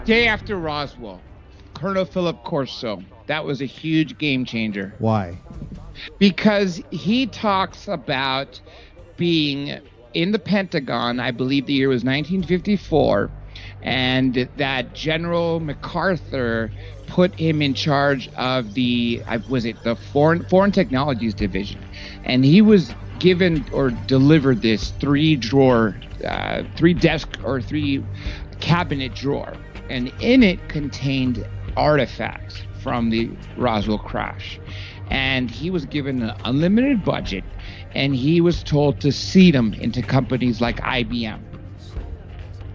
Day after Roswell, Colonel Philip Corso. That was a huge game changer. Why? Because he talks about being in the Pentagon, I believe the year was 1954, and that General MacArthur put him in charge of the Foreign Technologies Division, and he was given or delivered this three cabinet drawer, and in it contained artifacts from the Roswell crash. And he was given an unlimited budget, and he was told to seed them into companies like IBM.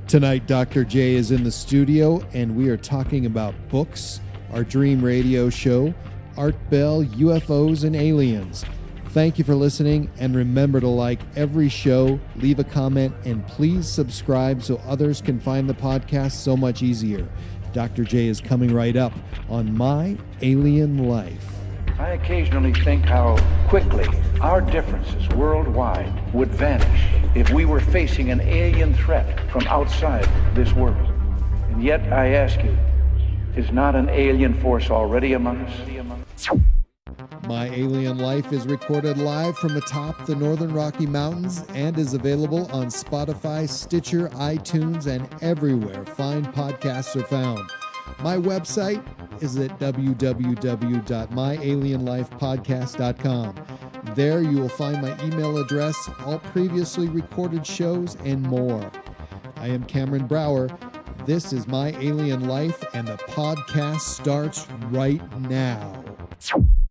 Tonight, Dr. J is in the studio, and we are talking about books, our dream radio show, Art Bell, UFOs and Aliens. Thank you for listening, and remember to like every show, leave a comment, and please subscribe so others can find the podcast so much easier. Dr. J is coming right up on My Alien Life. I occasionally think how quickly our differences worldwide would vanish if we were facing an alien threat from outside this world. And yet I ask you, is not an alien force already among us? My Alien Life is recorded live from atop the Northern Rocky Mountains and is available on Spotify, Stitcher, iTunes, and everywhere fine podcasts are found. My website is at www.myalienlifepodcast.com. There you will find my email address, all previously recorded shows, and more. I am Cameron Brower. This is My Alien Life, and the podcast starts right now.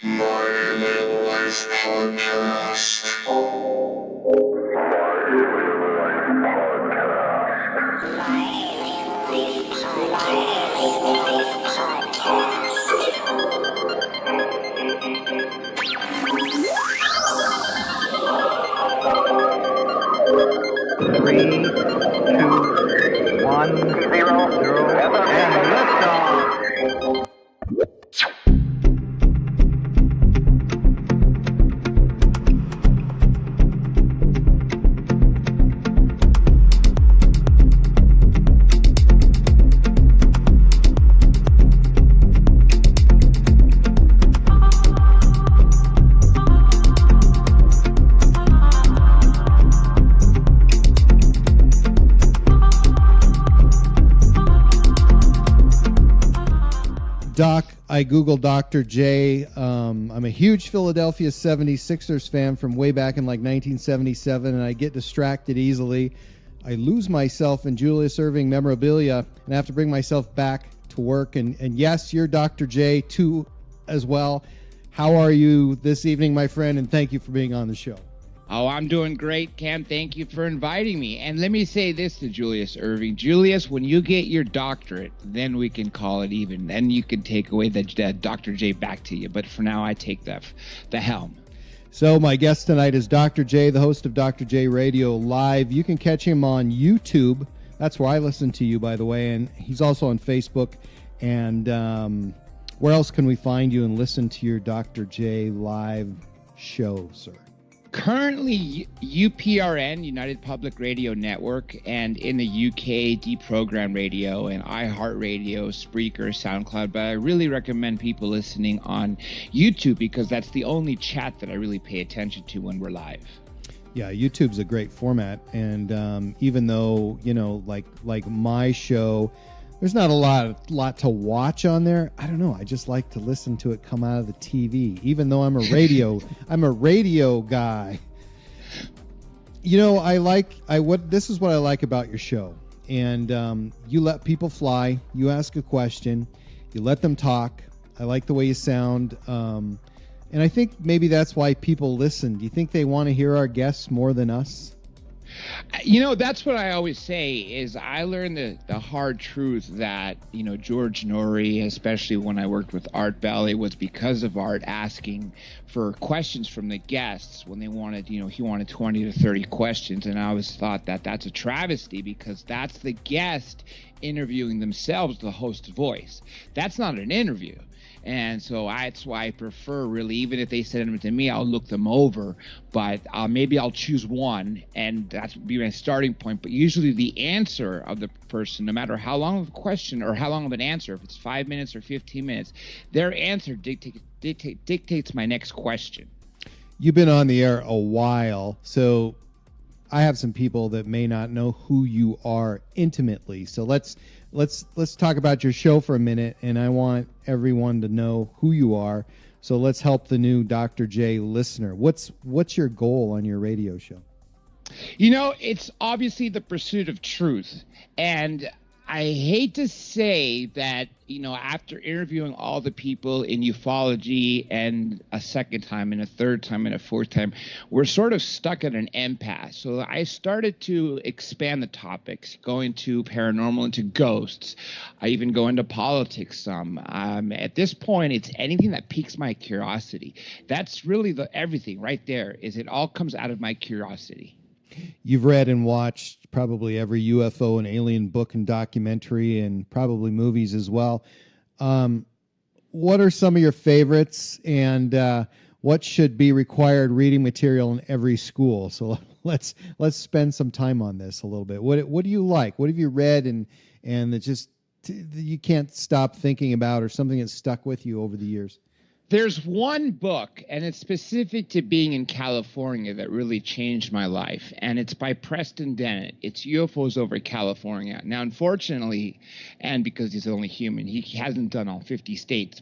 My Alien Life Podcast. Three, two, 1, 0, and liftoff. Doc, I Googled Dr. J. I'm a huge Philadelphia 76ers fan from way back in like 1977, and I get distracted easily. I lose myself in Julius Erving memorabilia and have to bring myself back to work. And yes, you're Dr. J too as well. How are you this evening, my friend? And thank you for being on the show. Oh, I'm doing great, Cam. Thank you for inviting me. And let me say this to Julius Erving. Julius, when you get your doctorate, then we can call it even. Then you can take away the Dr. J back to you. But for now, I take the helm. So my guest tonight is Dr. J, the host of Dr. J Radio Live. You can catch him on YouTube. That's where I listen to you, by the way. And he's also on Facebook. And where else can we find you and listen to your Dr. J Live show, sir? Currently, UPRN, United Public Radio Network, and in the UK, Deprogram Radio and iHeartRadio, Spreaker, SoundCloud. But I really recommend people listening on YouTube because that's the only chat that I really pay attention to when we're live. Yeah, YouTube's a great format. And even though, you know, like my show, there's not a lot to watch on there. I don't know. I just like to listen to it come out of the TV, even though I'm a radio guy. You know, this is what I like about your show. And you let people fly. You ask a question. You let them talk. I like the way you sound. And I think maybe that's why people listen. Do you think they want to hear our guests more than us? You know, that's what I always say is I learned the hard truth that, you know, George Norrie, especially when I worked with Art Bell, it was because of Art asking for questions from the guests when they wanted, you know, he wanted 20 to 30 questions. And I always thought that that's a travesty because that's the guest interviewing themselves, the host voice. That's not an interview. And so that's why I prefer, really, even if they send them to me, I'll look them over, but maybe I'll choose one, and that would be my starting point. But usually the answer of the person, no matter how long of a question or how long of an answer, if it's 5 minutes or 15 minutes, their answer dictates my next question. You've been on the air a while, so I have some people that may not know who you are intimately. So let's talk about your show for a minute, and I want everyone to know who you are. So let's help the new Dr. J listener. What's your goal on your radio show? It's obviously the pursuit of truth. And I hate to say that, after interviewing all the people in ufology and a second time and a third time and a fourth time, we're sort of stuck at an impasse. So I started to expand the topics, going to paranormal, into ghosts. I even go into politics some. At this point, it's anything that piques my curiosity. That's really everything right there. It all comes out of my curiosity. You've read and watched probably every UFO and alien book and documentary, and probably movies as well. What are some of your favorites, and what should be required reading material in every school? So let's spend some time on this a little bit. What do you like? What have you read and that just you can't stop thinking about, or something that's stuck with you over the years? There's one book, and it's specific to being in California, that really changed my life, and it's by Preston Dennett. It's UFOs over California. Now, unfortunately, and because he's only human, he hasn't done all 50 states,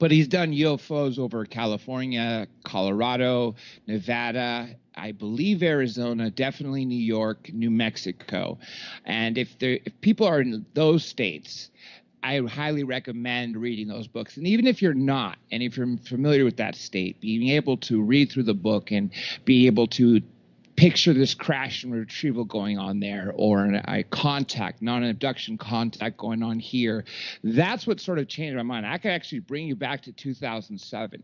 but he's done UFOs over California, Colorado, Nevada, I believe Arizona, definitely New York, New Mexico. And if people are in those states, I highly recommend reading those books. And even if you're not, and if you're familiar with that state, being able to read through the book and be able to picture this crash and retrieval going on there, or a contact, not an abduction contact going on here, that's what sort of changed my mind. I could actually bring you back to 2007.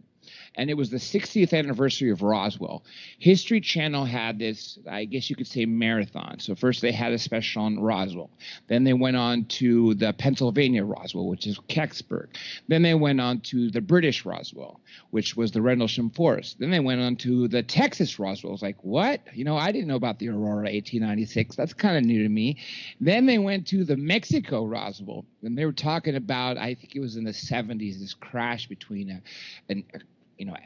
And it was the 60th anniversary of Roswell. History Channel had this, I guess you could say, marathon. So first they had a special on Roswell. Then they went on to the Pennsylvania Roswell, which is Kecksburg. Then they went on to the British Roswell, which was the Rendlesham Forest. Then they went on to the Texas Roswell. I was like, what? I didn't know about the Aurora 1896. That's kind of new to me. Then they went to the Mexico Roswell, and they were talking about, I think it was in the 70s, this crash between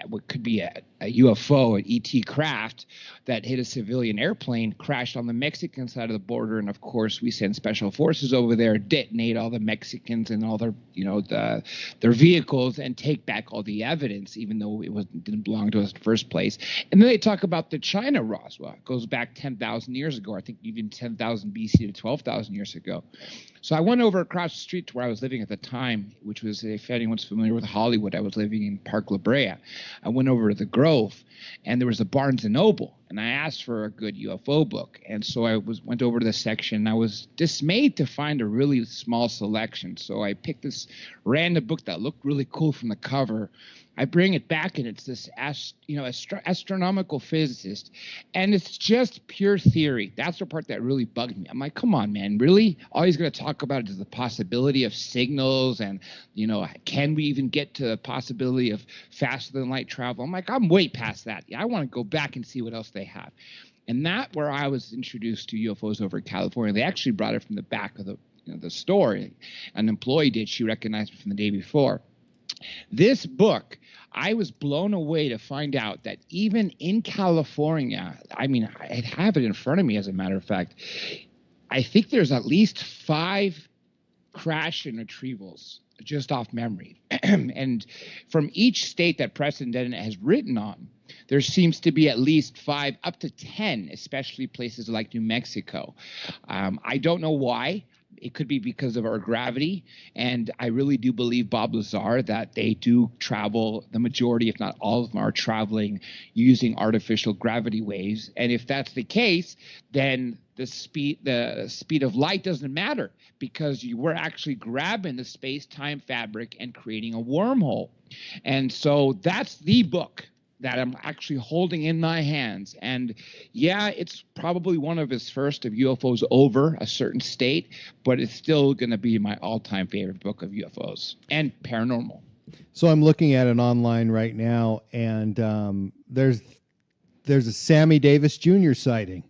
what could be a UFO, an ET craft that hit a civilian airplane, crashed on the Mexican side of the border. And of course, we send special forces over there, detonate all the Mexicans and all their, their vehicles, and take back all the evidence, even though it didn't belong to us in the first place. And then they talk about the China Roswell. It goes back 10,000 years ago. I think even 10,000 BC to 12,000 years ago. So I went over across the street to where I was living at the time, which was, if anyone's familiar with Hollywood, I was living in Park La Brea. I went over to the Grove, and there was a Barnes & Noble, and I asked for a good UFO book. And so I went over to the section, and I was dismayed to find a really small selection. So I picked this random book that looked really cool from the cover. I bring it back, and it's this astronomical physicist, and it's just pure theory. That's the part that really bugged me. I'm like, come on, man, really? All he's going to talk about is the possibility of signals, and can we even get to the possibility of faster than light travel? I'm like, I'm way past that. I want to go back and see what else they have. And that's where I was introduced to UFOs over California. They actually brought it from the back of the store. An employee did. She recognized it from the day before. This book, I was blown away to find out that even in California, I have it in front of me, as a matter of fact, I think there's at least 5 crash and retrievals, just off memory. And from each state that Preston Dennett has written on, there seems to be at least 5 up to 10, especially places like New Mexico. I don't know why. It could be because of our gravity, and I really do believe, Bob Lazar, that they do travel. The majority, if not all of them, are traveling using artificial gravity waves. And if that's the case, then the speed of light doesn't matter, because you were actually grabbing the space-time fabric and creating a wormhole. And so that's the book that I'm actually holding in my hands. And yeah, it's probably one of his first of UFOs over a certain state, but it's still going to be my all-time favorite book of UFOs and paranormal. So I'm looking at it online right now, and there's a Sammy Davis Jr. sighting.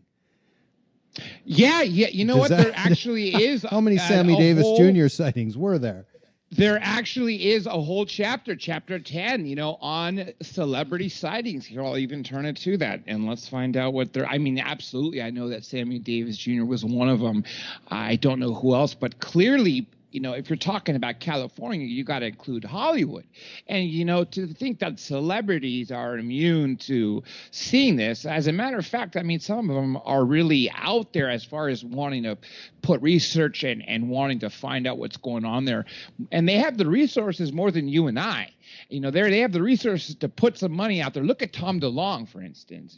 Yeah. You know what? There actually is. How many Sammy Davis Jr. sightings were there? There actually is a whole chapter 10, on celebrity sightings. Here, I'll even turn it to that, and let's find out what they're. I mean, absolutely, I know that Sammy Davis Jr. was one of them. I don't know who else, but clearly, if you're talking about California, you got to include Hollywood. And, to think that celebrities are immune to seeing this, as a matter of fact, I mean, some of them are really out there as far as wanting to put research and wanting to find out what's going on there. And they have the resources more than you and I. They have the resources to put some money out there. Look at Tom DeLonge, for instance.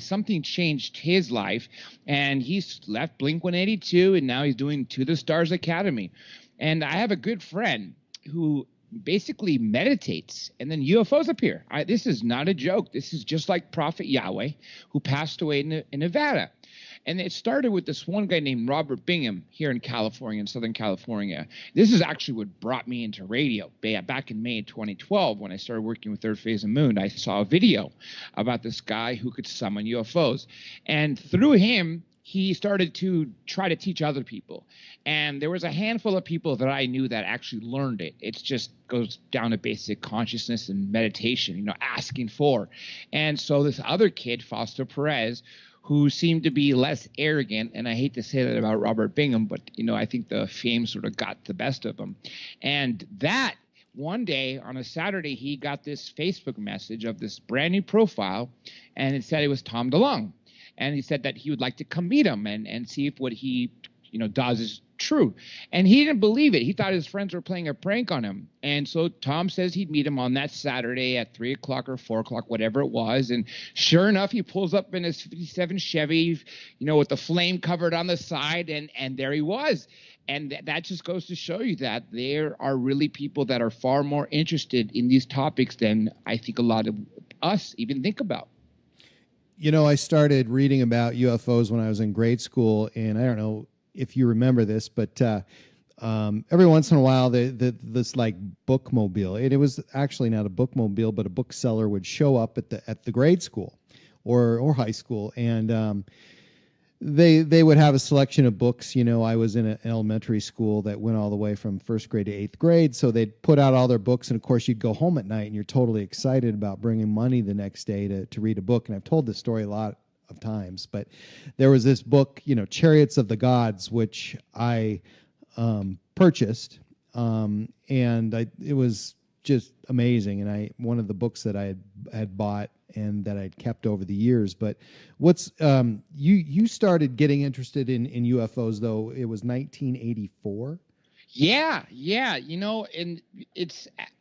Something changed his life, and he's left Blink-182, and now he's doing To the Stars Academy. And I have a good friend who basically meditates, and then UFOs appear. This is not a joke. This is just like Prophet Yahweh, who passed away in Nevada. And it started with this one guy named Robert Bingham here in California, in Southern California. This is actually what brought me into radio. Back in May 2012, when I started working with Third Phase of Moon, I saw a video about this guy who could summon UFOs. And through him, he started to try to teach other people. And there was a handful of people that I knew that actually learned it. It just goes down to basic consciousness and meditation, asking for. And so this other kid, Fausto Perez, who seemed to be less arrogant, and I hate to say that about Robert Bingham, but, I think the fame sort of got the best of him. And that one day on a Saturday, he got this Facebook message of this brand new profile, and it said it was Tom DeLonge. And he said that he would like to come meet him and see if what he, does is true. And he didn't believe it. He thought his friends were playing a prank on him. And so Tom says he'd meet him on that Saturday at 3 o'clock or 4 o'clock, whatever it was. And sure enough, he pulls up in his 57 Chevy, with the flame covered on the side. And there he was. And that just goes to show you that there are really people that are far more interested in these topics than I think a lot of us even think about. I started reading about UFOs when I was in grade school, and I don't know if you remember this, but every once in a while, this like bookmobile, and it was actually not a bookmobile, but a bookseller would show up at the grade school or high school, and they would have a selection of books. I was in an elementary school that went all the way from first grade to eighth grade. So they'd put out all their books. And of course, you'd go home at night and you're totally excited about bringing money the next day to read a book. And I've told this story a lot of times, but there was this book, Chariots of the Gods, which I purchased. It was just amazing. And one of the books that I had bought and that I'd kept over the years. But what's you started getting interested in UFOs, though, it was 1984? Yeah. And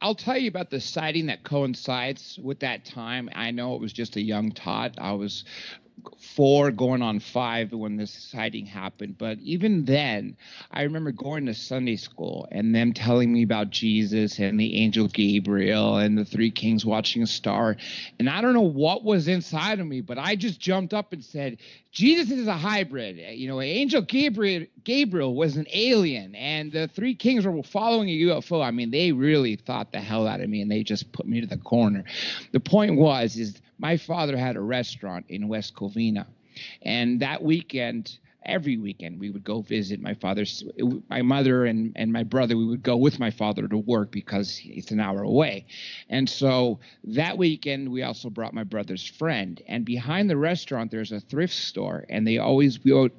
I'll tell you about the sighting that coincides with that time. I know it was just a young tot. I was 4 going on 5 when this sighting happened. But even then, I remember going to Sunday school and them telling me about Jesus and the angel Gabriel and the 3 kings watching a star. And I don't know what was inside of me, but I just jumped up and said, Jesus is a hybrid. Angel Gabriel was an alien, and the 3 kings were following a UFO. I mean, they really thought the hell out of me, and they just put me to the corner. The point is my father had a restaurant in West Covina, and that weekend, every weekend, we would go visit my mother and my brother. We would go with my father to work because it's an hour away. And so that weekend, we also brought my brother's friend. And behind the restaurant, there's a thrift store, and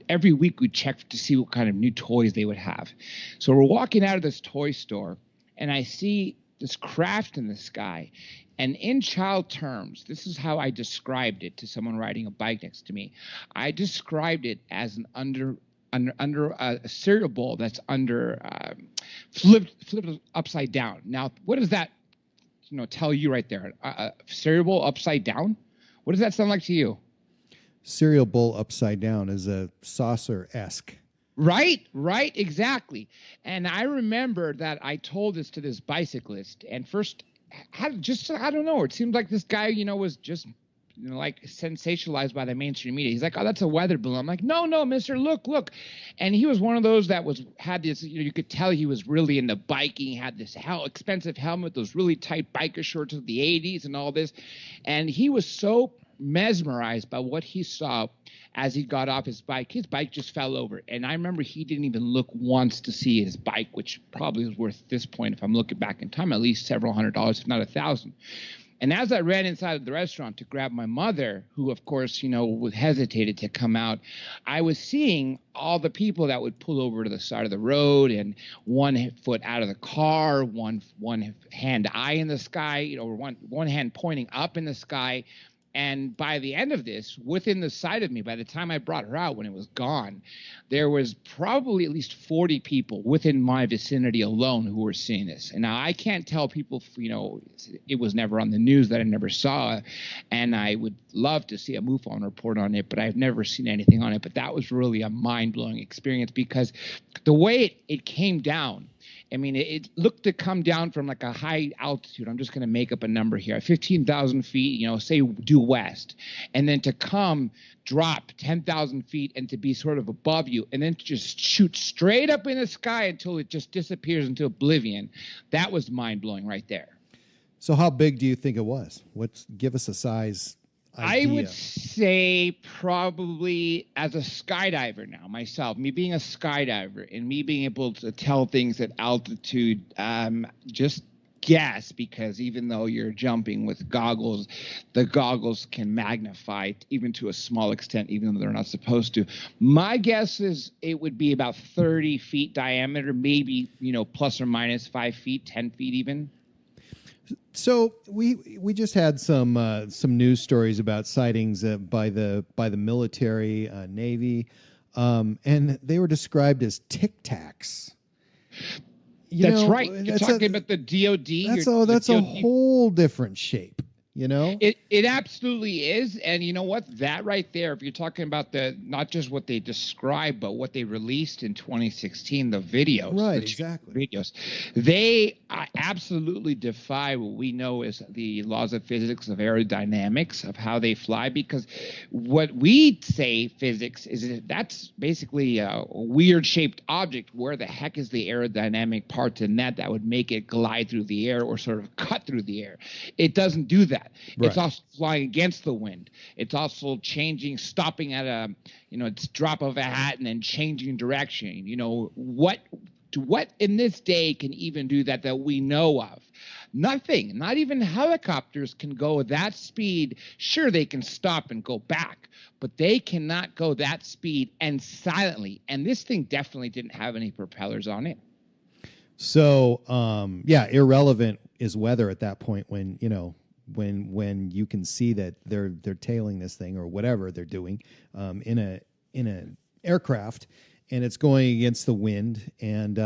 every week we checked to see what kind of new toys they would have. So we're walking out of this toy store, and I see this craft in the sky. And in child terms, this is how I described it to someone riding a bike next to me. I described it as an under a cereal bowl that's flipped upside down. Now, what does that tell you right there? A cereal bowl upside down? What does that sound like to you? Cereal bowl upside down is a saucer-esque. Right, exactly. And I remember that I told this to this bicyclist, and first, I don't know. It seemed like this guy, was just like sensationalized by the mainstream media. He's like, "Oh, that's a weather balloon." I'm like, "No, no, mister, look." And he was one of those that had this, you could tell he was really into biking. He had this expensive helmet, those really tight biker shorts of the 80s and all this. And he was so mesmerized by what he saw as he got off his bike. His bike just fell over. And I remember he didn't even look once to see his bike, which probably was worth, at this point, if I'm looking back in time, at least several $100s, if not $1,000. And as I ran inside of the restaurant to grab my mother, who, of course, hesitated to come out, I was seeing all the people that would pull over to the side of the road and one foot out of the car, one hand eye in the sky, or one hand pointing up in the sky. And by the end of this, within the sight of me, by the time I brought her out, when it was gone, there was probably at least 40 people within my vicinity alone who were seeing this. And now I can't tell people, it was never on the news that I never saw. And I would love to see a MUFON report on it, but I've never seen anything on it. But that was really a mind-blowing experience, because the way it came down, I mean, it looked to come down from like a high altitude. I'm just going to make up a number here, 15,000 feet, say due west, and then to drop 10,000 feet and to be sort of above you, and then to just shoot straight up in the sky until it just disappears into oblivion. That was mind-blowing right there. So how big do you think it was? Give us a size idea. I would say probably, as a skydiver now, myself, me being a skydiver and me being able to tell things at altitude, just guess, because even though you're jumping with goggles, the goggles can magnify even to a small extent, even though they're not supposed to. My guess is it would be about 30 feet diameter, maybe, plus or minus 5 feet, 10 feet even. So we just had some news stories about sightings by the military, Navy, and they were described as Tic Tacs. That's right. You're talking about the DOD. That's a whole different shape. It absolutely is. And you know what? That right there, if you're talking about not just what they described, but what they released in 2016, the videos. Right, exactly. Videos. They absolutely defy what we know as the laws of physics, of aerodynamics, of how they fly, because what we say physics is that's basically a weird shaped object. Where the heck is the aerodynamic parts in that would make it glide through the air or sort of cut through the air? It doesn't do that. Right. It's also flying against the wind. It's also stopping at it's drop of a hat and then changing direction. What in this day can even do that we know of? Nothing. Not even helicopters can go that speed. Sure, they can stop and go back, but they cannot go that speed and silently. And this thing definitely didn't have any propellers on it. So, irrelevant is weather at that point when you can see that they're tailing this thing or whatever they're doing in an aircraft, and it's going against the wind, and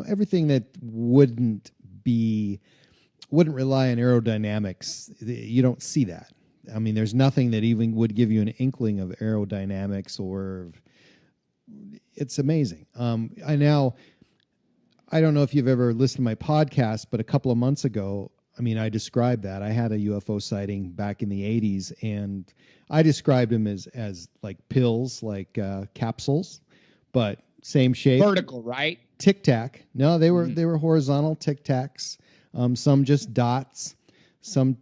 everything that wouldn't rely on aerodynamics, you don't see that. I mean, there's nothing that even would give you an inkling of aerodynamics, or it's amazing. I don't know if you've ever listened to my podcast, but a couple of months ago, I described that. I had a UFO sighting back in the 80s, and I described them as like pills, like capsules, but same shape. Vertical, right? Tic Tac. No, they were horizontal Tic Tacs. Some just dots. Some,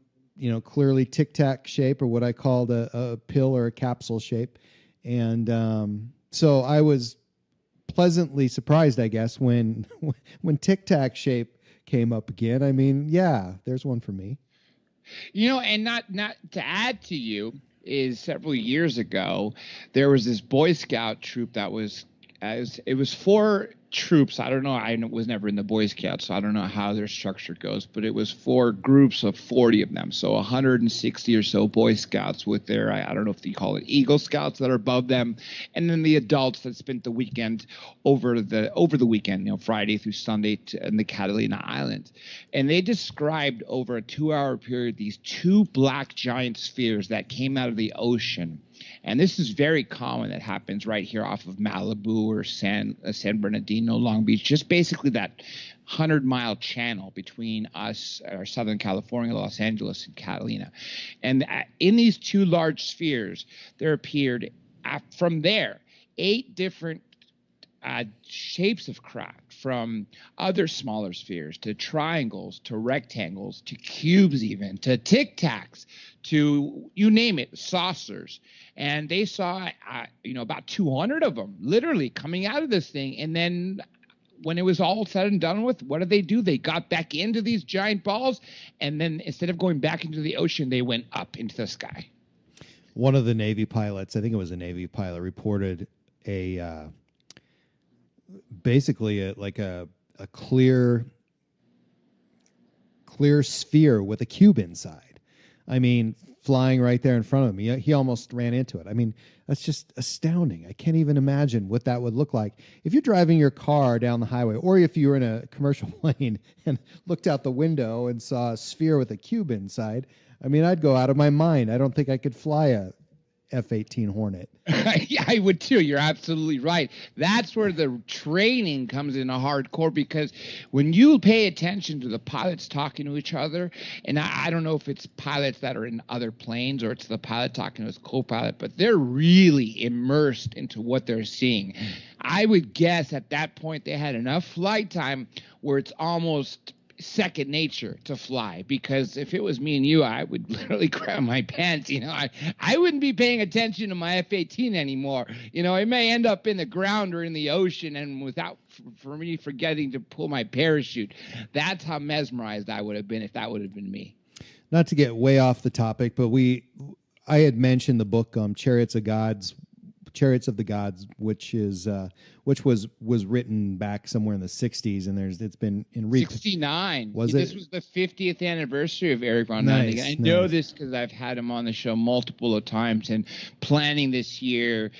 clearly Tic Tac shape, or what I called a pill or a capsule shape. And so I was pleasantly surprised, I guess, when Tic Tac shape came up again. There's one for me. And not to add to you is several years ago, there was this Boy Scout troop that was, it was 4 troops. I don't know. I was never in the Boy Scouts, so I don't know how their structure goes, but it was 4 groups of 40 of them. So 160 or so Boy Scouts with their, I don't know if you call it Eagle Scouts that are above them. And then the adults that spent the weekend over the weekend, Friday through Sunday in the Catalina Islands. And they described over a 2-hour period, these 2 black giant spheres that came out of the ocean. And this is very common. That happens right here off of Malibu or San Bernardino, Long Beach. Just basically that 100-mile channel between us, our Southern California, Los Angeles, and Catalina. And in these two large spheres, there appeared from there 8 different shapes of craft, from other smaller spheres to triangles to rectangles to cubes, even to tic tacs, to you name it, saucers. And they saw about 200 of them literally coming out of this thing. And then when it was all said and done with, what do? They got back into these giant balls, and then instead of going back into the ocean, they went up into the sky. One of the Navy pilots, I think it was a Navy pilot, reported basically a clear sphere with a cube inside. I mean, flying right there in front of him. He almost ran into it. I mean, that's just astounding. I can't even imagine what that would look like. If you're driving your car down the highway, or if you were in a commercial plane and looked out the window and saw a sphere with a cube inside, I mean, I'd go out of my mind. I don't think I could fly a F-18 Hornet. Yeah, I would too. You're absolutely right. That's where the training comes in a hardcore, because when you pay attention to the pilots talking to each other, and I don't know if it's pilots that are in other planes or it's the pilot talking to his co-pilot, but they're really immersed into what they're seeing. I would guess at that point they had enough flight time where it's almost second nature to fly, because if it was me and you, I would literally grab my pants. I wouldn't be paying attention to my F-18 anymore. I may end up in the ground or in the ocean, and for me forgetting to pull my parachute. That's how mesmerized I would have been if that would have been me. Not to get way off the topic, but I had mentioned the book Chariots of the Gods, which was written back somewhere in the 60s, and it's been in 69. This was the 50th anniversary of Eric von Däniken. I know this because I've had him on the show multiple of times, and planning this year,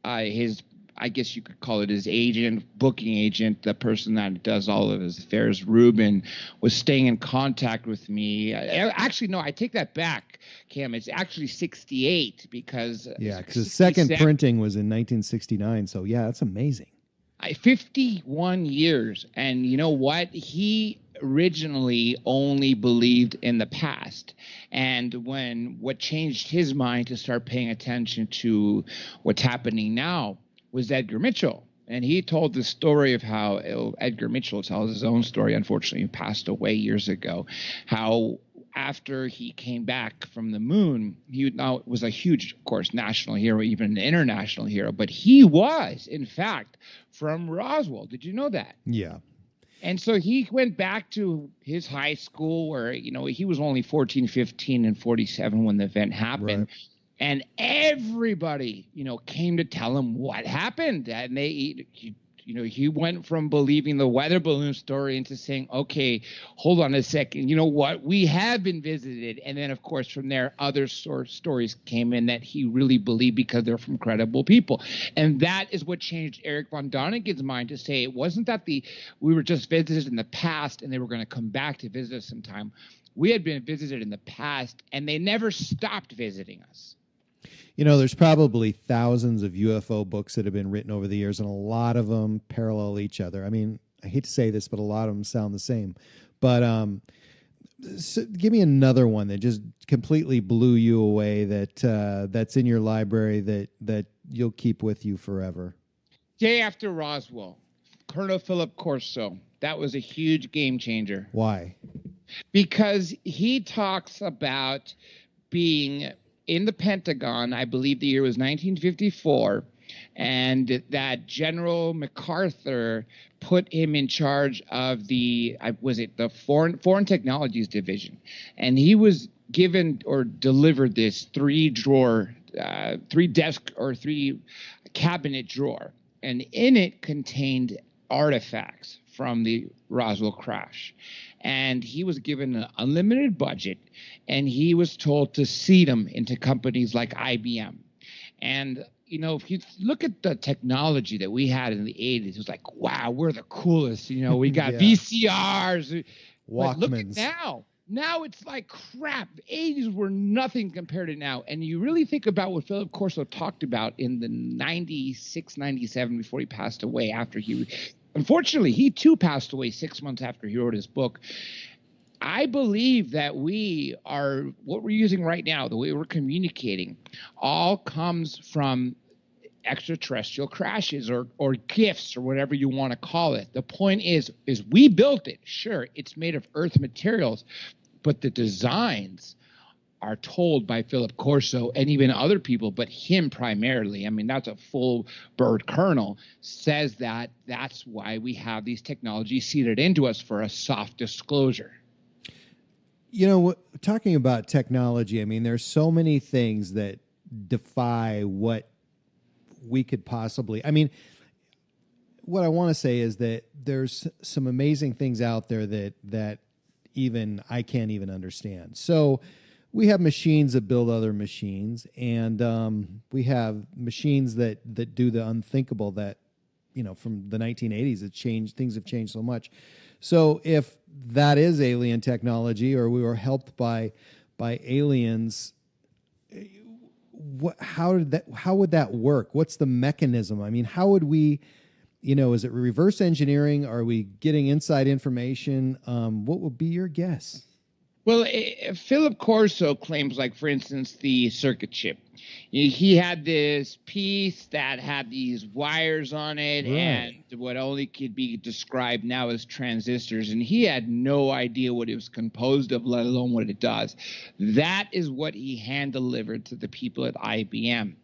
I guess you could call it his agent, booking agent, the person that does all of his affairs, Ruben, was staying in contact with me. Actually, no, I take that back, Cam. It's actually 68 because... Yeah, because the second printing was in 1969. So, yeah, that's amazing. 51 years. And you know what? He originally only believed in the past. And what changed his mind to start paying attention to what's happening now was Edgar Mitchell. And he told the story of how Edgar Mitchell tells his own story. Unfortunately, he passed away years ago. How after he came back from the moon, he now was a huge, of course, national hero, even an international hero. But he was, in fact, from Roswell. Did you know that? Yeah. And so he went back to his high school where, he was only 14, 15, and 47 when the event happened. Right. And everybody, came to tell him what happened. And he went from believing the weather balloon story into saying, okay, hold on a second. You know what? We have been visited. And then, of course, from there, other stories came in that he really believed because they're from credible people. And that is what changed Eric von Däniken's mind to say it wasn't that we were just visited in the past and they were going to come back to visit us sometime. We had been visited in the past and they never stopped visiting us. There's probably thousands of UFO books that have been written over the years, and a lot of them parallel each other. I mean, I hate to say this, but a lot of them sound the same. But so give me another one that just completely blew you away that's in your library that you'll keep with you forever. Day after Roswell, Colonel Philip Corso. That was a huge game changer. Why? Because he talks about being in the Pentagon. I believe the year was 1954, and that General MacArthur put him in charge of the Foreign Technologies Division, and he was given or delivered this three cabinet drawer, and in it contained artifacts from the Roswell crash. And he was given an unlimited budget, and he was told to seed them into companies like IBM. And, if you look at the technology that we had in the 80s, it was like, wow, we're the coolest. We got VCRs. Walkmans. Look at now. Now it's like crap. The 80s were nothing compared to now. And you really think about what Philip Corso talked about in the 96, 97 before he passed away, after he unfortunately, he too passed away 6 months after he wrote his book. I believe that what we're using right now, the way we're communicating, all comes from extraterrestrial crashes or gifts or whatever you want to call it. The point is we built it. Sure, it's made of Earth materials, but the designs are told by Philip Corso and even other people, but him primarily. I mean, that's a full bird colonel, says that that's why we have these technologies seeded into us for a soft disclosure. You know, talking about technology, I mean, there's so many things that defy what we could possibly. I mean, what I want to say is that there's some amazing things out there that even I can't even understand. So we have machines that build other machines, and we have machines that do the unthinkable. That, you know, from the 1980s, it changed. Things have changed so much. So if that is alien technology, or we were helped by aliens, how would that work? What's the mechanism? I mean, how would we, you know, is it reverse engineering? Are we getting inside information? What would be your guess? Well, Philip Corso claims, like, for instance, the circuit chip. He had this piece that had these wires on it, Right, and what only could be described now as transistors, and he had no idea what it was composed of, let alone what it does. That is what he hand-delivered to the people at IBM.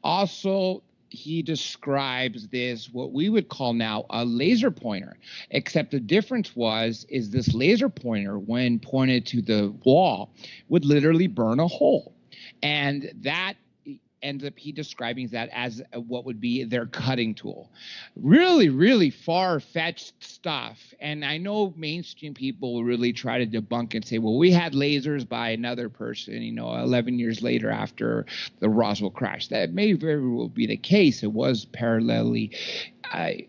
Also, he describes this, what we would call now a laser pointer, except the difference is this laser pointer, when pointed to the wall, would literally burn a hole. And that ends up, he describing that as what would be their cutting tool. Really, really far-fetched stuff. And I know mainstream people will really try to debunk and say, well, we had lasers by another person, 11 years later after the Roswell crash. That may very well be the case. It was parallelly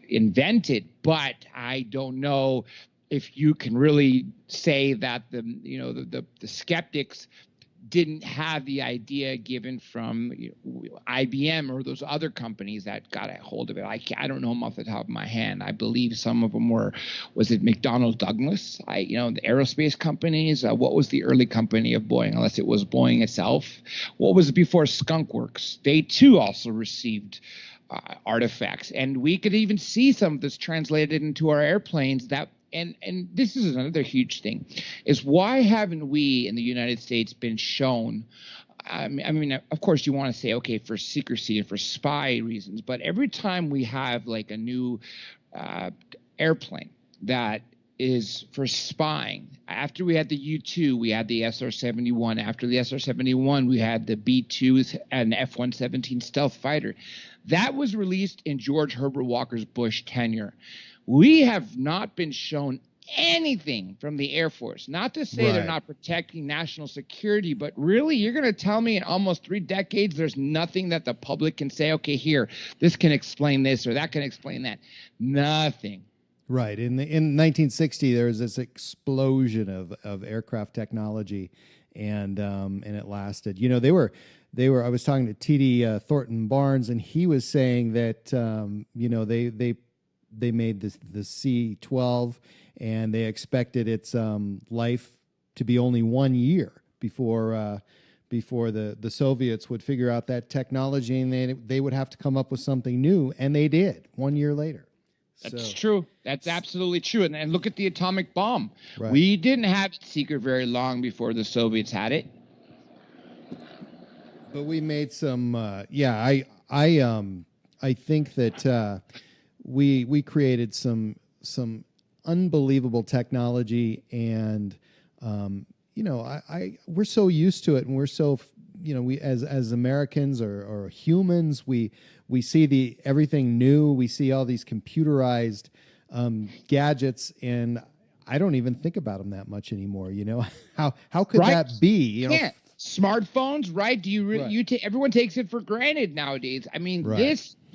invented, but I don't know if you can really say that the skeptics didn't have the idea given from IBM or those other companies that got a hold of it. I don't know them off the top of my hand. I believe some of them was it McDonnell Douglas? The aerospace companies. What was the early company of Boeing, unless it was Boeing itself? What was it before Skunk Works? They too also received artifacts, and we could even see some of this translated into our airplanes. And this is another huge thing, is why haven't we in the United States been shown? I mean, of course, you want to say, okay, for secrecy and for spy reasons, but every time we have like a new airplane that is for spying, after we had the U-2, we had the SR-71. After the SR-71, we had the B-2 and F-117 stealth fighter. That was released in George Herbert Walker's Bush tenure. We have not been shown anything from the Air Force. Not to say they're not protecting national security, but really, you're going to tell me in almost 3 decades there's nothing that the public can say, okay, here, this can explain this or that can explain that. Nothing. Right. In 1960, there was this explosion of aircraft technology, and it lasted. They were. I was talking to T.D. Thornton Barnes, and he was saying that they made the C-12, and they expected its life to be only 1 year before the Soviets would figure out that technology, and they would have to come up with something new, and they did 1 year later. That's true. That's absolutely true. And look at the atomic bomb. Right. We didn't have it secret very long before the Soviets had it. But we made some. I think that we created some unbelievable technology, and we're so used to it, and we're so we as Americans or humans, we see everything new. We see all these computerized gadgets, and I don't even think about them that much anymore. How could that be? Smartphones, right? Do you everyone takes it for granted nowadays? I mean,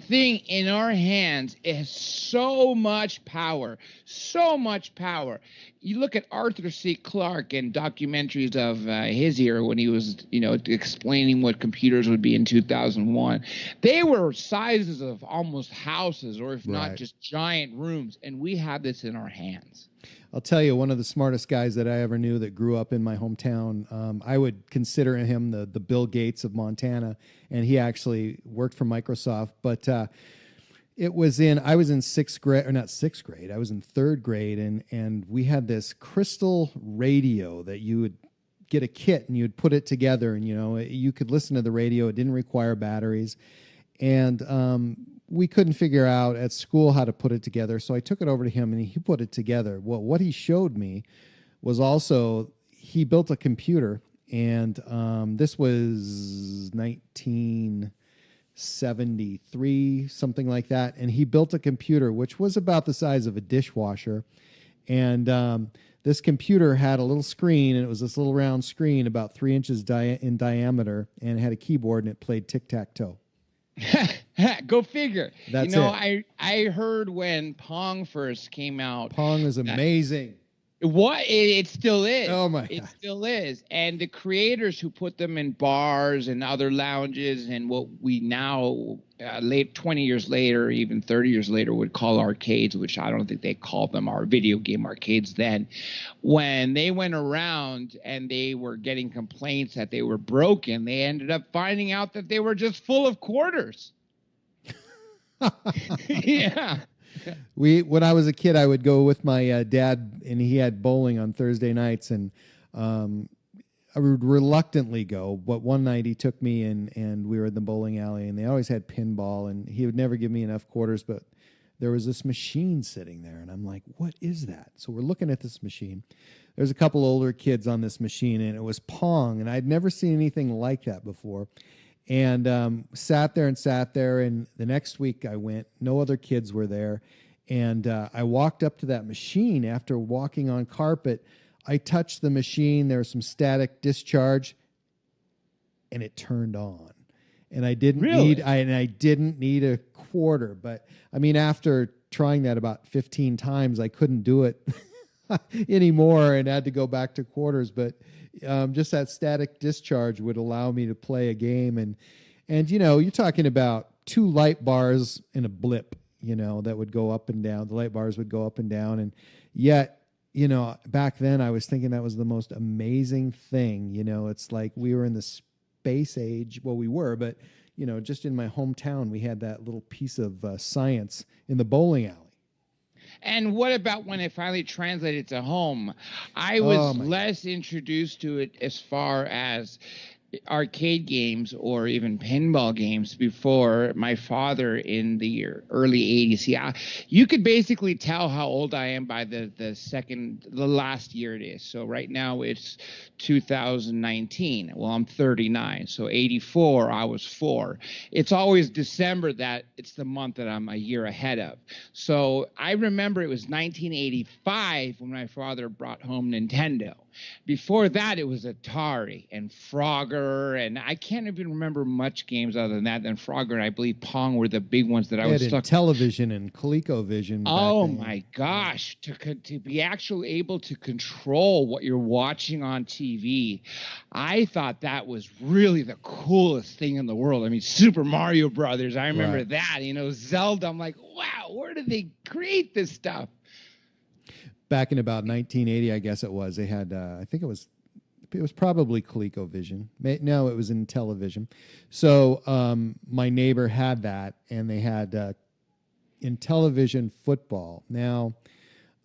thing in our hands has so much power, so much power. You look at Arthur C. Clarke and documentaries of his era when he was, explaining what computers would be in 2001. They were sizes of almost houses, or if not Right. just giant rooms, and we have this in our hands. I'll tell you, one of the smartest guys that I ever knew that grew up in my hometown, I would consider him the Bill Gates of Montana, and he actually worked for Microsoft. But I was in sixth grade, or not sixth grade, I was in third grade, and we had this crystal radio that you would get a kit and you'd put it together, and you could listen to the radio. It didn't require batteries, and we couldn't figure out at school how to put it together. So I took it over to him and he put it together. Well, what he showed me was also he built a computer, and this was 1973, something like that. And he built a computer which was about the size of a dishwasher. And this computer had a little screen, and it was this little round screen about 3 inches in diameter, and it had a keyboard, and it played tic-tac-toe. Go figure. That's it. I heard when Pong first came out. Pong was amazing. It still is. Oh my God. It still is. And the creators who put them in bars and other lounges and what we now, 20 years later, even 30 years later, would call arcades, which I don't think they called them our video game arcades then. When they went around and they were getting complaints that they were broken, they ended up finding out that they were just full of quarters. Yeah. When I was a kid, I would go with my dad, and he had bowling on Thursday nights, and I would reluctantly go. But one night he took me, and we were in the bowling alley, and they always had pinball, and he would never give me enough quarters, but there was this machine sitting there, and I'm like, what is that? So we're looking at this machine. There's a couple older kids on this machine, and it was Pong, and I'd never seen anything like that before. And sat there, and the next week I went. No other kids were there. And I walked up to that machine after walking on carpet. I touched the machine. There was some static discharge, and it turned on. And I didn't need a quarter. But, I mean, after trying that about 15 times, I couldn't do it anymore and had to go back to quarters. But just that static discharge would allow me to play a game. And you're talking about 2 light bars in a blip, that would go up and down. The light bars would go up and down. And yet, back then I was thinking that was the most amazing thing. It's like we were in the space age. Well, we were, but, just in my hometown, we had that little piece of science in the bowling alley. And what about when it finally translated to home? I was less introduced to it as far as arcade games or even pinball games before my father in the early 80s. Yeah, you could basically tell how old I am by the last year it is. So right now it's 2019. Well, I'm 39. So 84, I was 4. It's always December that it's the month that I'm a year ahead of. So I remember it was 1985 when my father brought home Nintendo. Before that, it was Atari and Frogger, and I can't even remember much games other than that. Than Frogger and I believe Pong were the big ones that I was stuck. Television and ColecoVision. Oh my gosh! To be actually able to control what you're watching on TV, I thought that was really the coolest thing in the world. I mean, Super Mario Brothers. I remember that. Zelda. I'm like, wow, where did they create this stuff? Back in about 1980, I guess it was. They had, I think it was probably ColecoVision. No, it was in television. So my neighbor had that, and they had in television football. Now,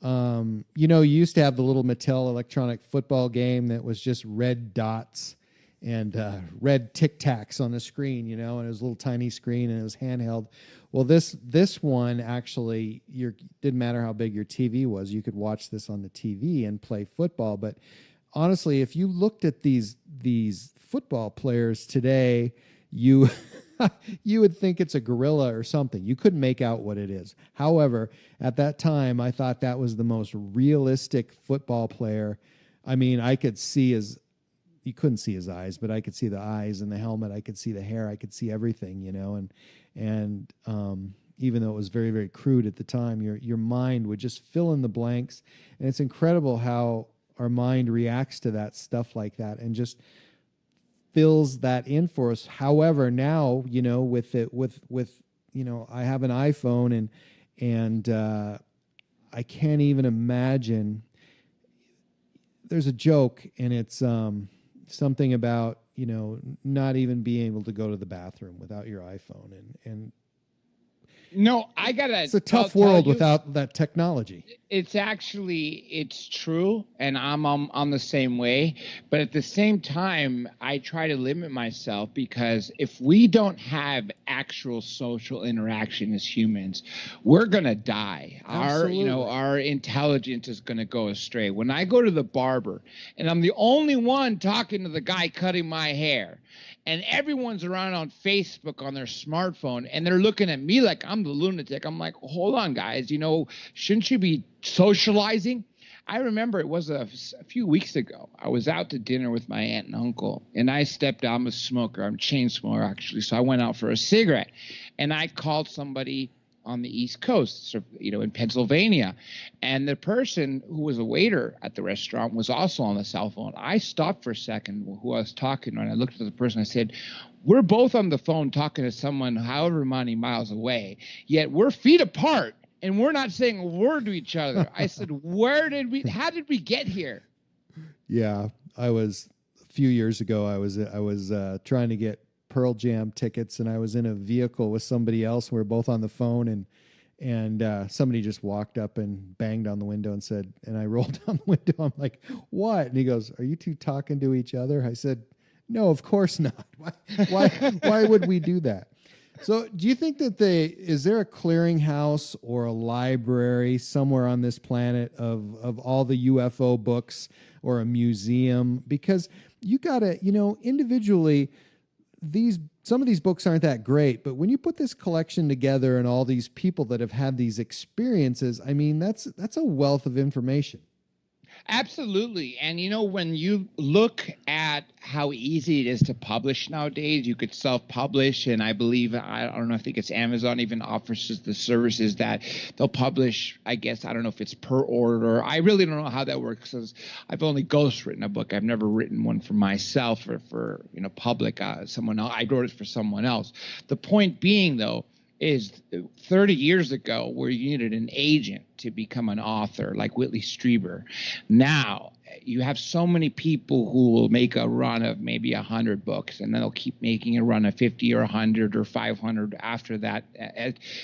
you used to have the little Mattel electronic football game that was just red dots and red Tic Tacs on the screen, and it was a little tiny screen, and it was handheld. Well, this one actually, didn't matter how big your TV was, you could watch this on the TV and play football. But honestly, if you looked at these football players today, you would think it's a gorilla or something. You couldn't make out what it is. However, at that time, I thought that was the most realistic football player. I mean, I could see you couldn't see his eyes, but I could see the eyes and the helmet. I could see the hair. I could see everything, and even though it was very, very crude at the time, your mind would just fill in the blanks. And it's incredible how our mind reacts to that stuff like that and just fills that in for us. However, now, with I have an iPhone, and I can't even imagine. There's a joke, and it's something about, not even being able to go to the bathroom without your iPhone. And No, I gotta. it's a tough world without that technology. It's true, and I'm on the same way. But at the same time, I try to limit myself, because if we don't have actual social interaction as humans, we're gonna die. Absolutely. Our intelligence is gonna go astray. When I go to the barber, and I'm the only one talking to the guy cutting my hair, and everyone's around on Facebook on their smartphone, and they're looking at me like I'm the lunatic. I'm like, hold on, guys. Shouldn't you be socializing? I remember it was a few weeks ago. I was out to dinner with my aunt and uncle, and I stepped out. I'm a smoker. I'm a chain smoker, actually. So I went out for a cigarette, and I called somebody on the East Coast, in Pennsylvania. And the person who was a waiter at the restaurant was also on the cell phone. I stopped for a second who I was talking to, and I looked at the person. I said, we're both on the phone talking to someone however many miles away, yet we're feet apart, and we're not saying a word to each other. I said, how did we get here? Yeah, a few years ago, I was trying to get Pearl Jam tickets, and I was in a vehicle with somebody else. We were both on the phone, and somebody just walked up and banged on the window and said, and I rolled down the window. I'm like, what? And he goes, are you two talking to each other? I said, no, of course not. Why would we do that? So do you think that is there a clearinghouse or a library somewhere on this planet of all the UFO books, or a museum? Because you gotta, individually, some of these books aren't that great, but when you put this collection together and all these people that have had these experiences, I mean, that's a wealth of information. Absolutely. And when you look at how easy it is to publish nowadays, you could self-publish, and I believe, I don't know, I think it's Amazon even offers the services that they'll publish. I guess, I don't know if it's per order. I really don't know how that works, because I've only ghostwritten a book. I've never written one for myself or for public. Someone else. I wrote it for someone else. The point being, though, is 30 years ago, where you needed an agent to become an author, like Whitley Strieber. Now you have so many people who will make a run of maybe 100 books, and then they'll keep making a run of 50 or 100 or 500 after that,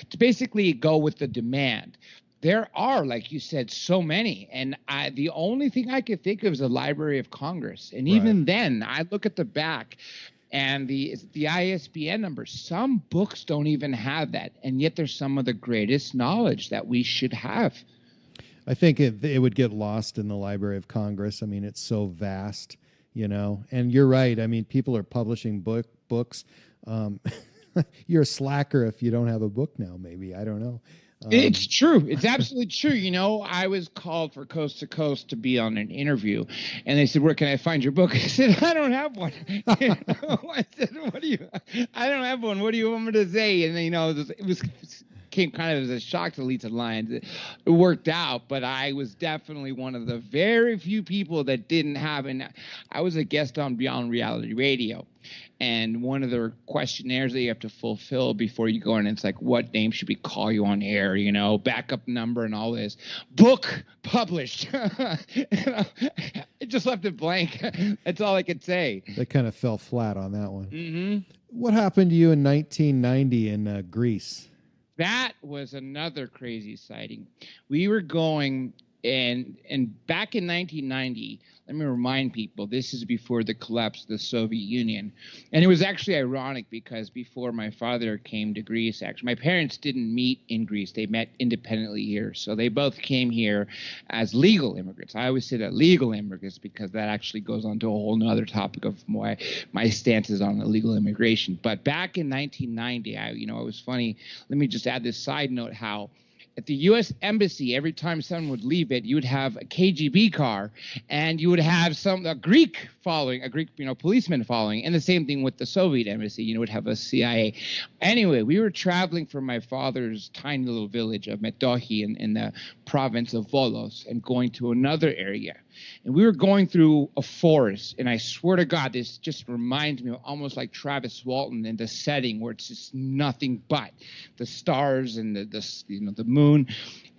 to basically go with the demand. There are, like you said, so many. And the only thing I could think of is the Library of Congress. And even then, I look at the back, and the ISBN number. Some books don't even have that, and yet there's some of the greatest knowledge that we should have. I think it would get lost in the Library of Congress. I mean, it's so vast, And you're right. I mean, people are publishing books. You're a slacker if you don't have a book now. Maybe, I don't know. It's true. It's absolutely true. I was called for Coast to Coast to be on an interview, and they said, where can I find your book? I said, I don't have one. I said, I don't have one. What do you want me to say? And it came kind of as a shock to Lisa Lyons. It worked out, but I was definitely one of the very few people that didn't have, and I was a guest on Beyond Reality Radio. And one of the questionnaires that you have to fulfill before you go in, it's like, what name should we call you on air? Backup number and all this. Book published. It just left it blank. That's all I could say. They kind of fell flat on that one. Mm-hmm. What happened to you in 1990 in Greece? That was another crazy sighting. We were going, and back in 1990, let me remind people, this is before the collapse of the Soviet Union. And it was actually ironic, because before my father came to Greece, actually, my parents didn't meet in Greece. They met independently here. So they both came here as legal immigrants. I always say that legal immigrants, because that actually goes on to a whole nother topic of my stances on illegal immigration. But back in 1990, it was funny. Let me just add this side note, how at the U.S. Embassy, every time someone would leave it, you would have a KGB car, and you would have a Greek policeman following, and the same thing with the Soviet Embassy. You would have a CIA. Anyway, we were traveling from my father's tiny little village of Metohi in the province of Volos and going to another area. And we were going through a forest, and I swear to God, this just reminds me of almost like Travis Walton in the setting where it's just nothing but the stars and the moon.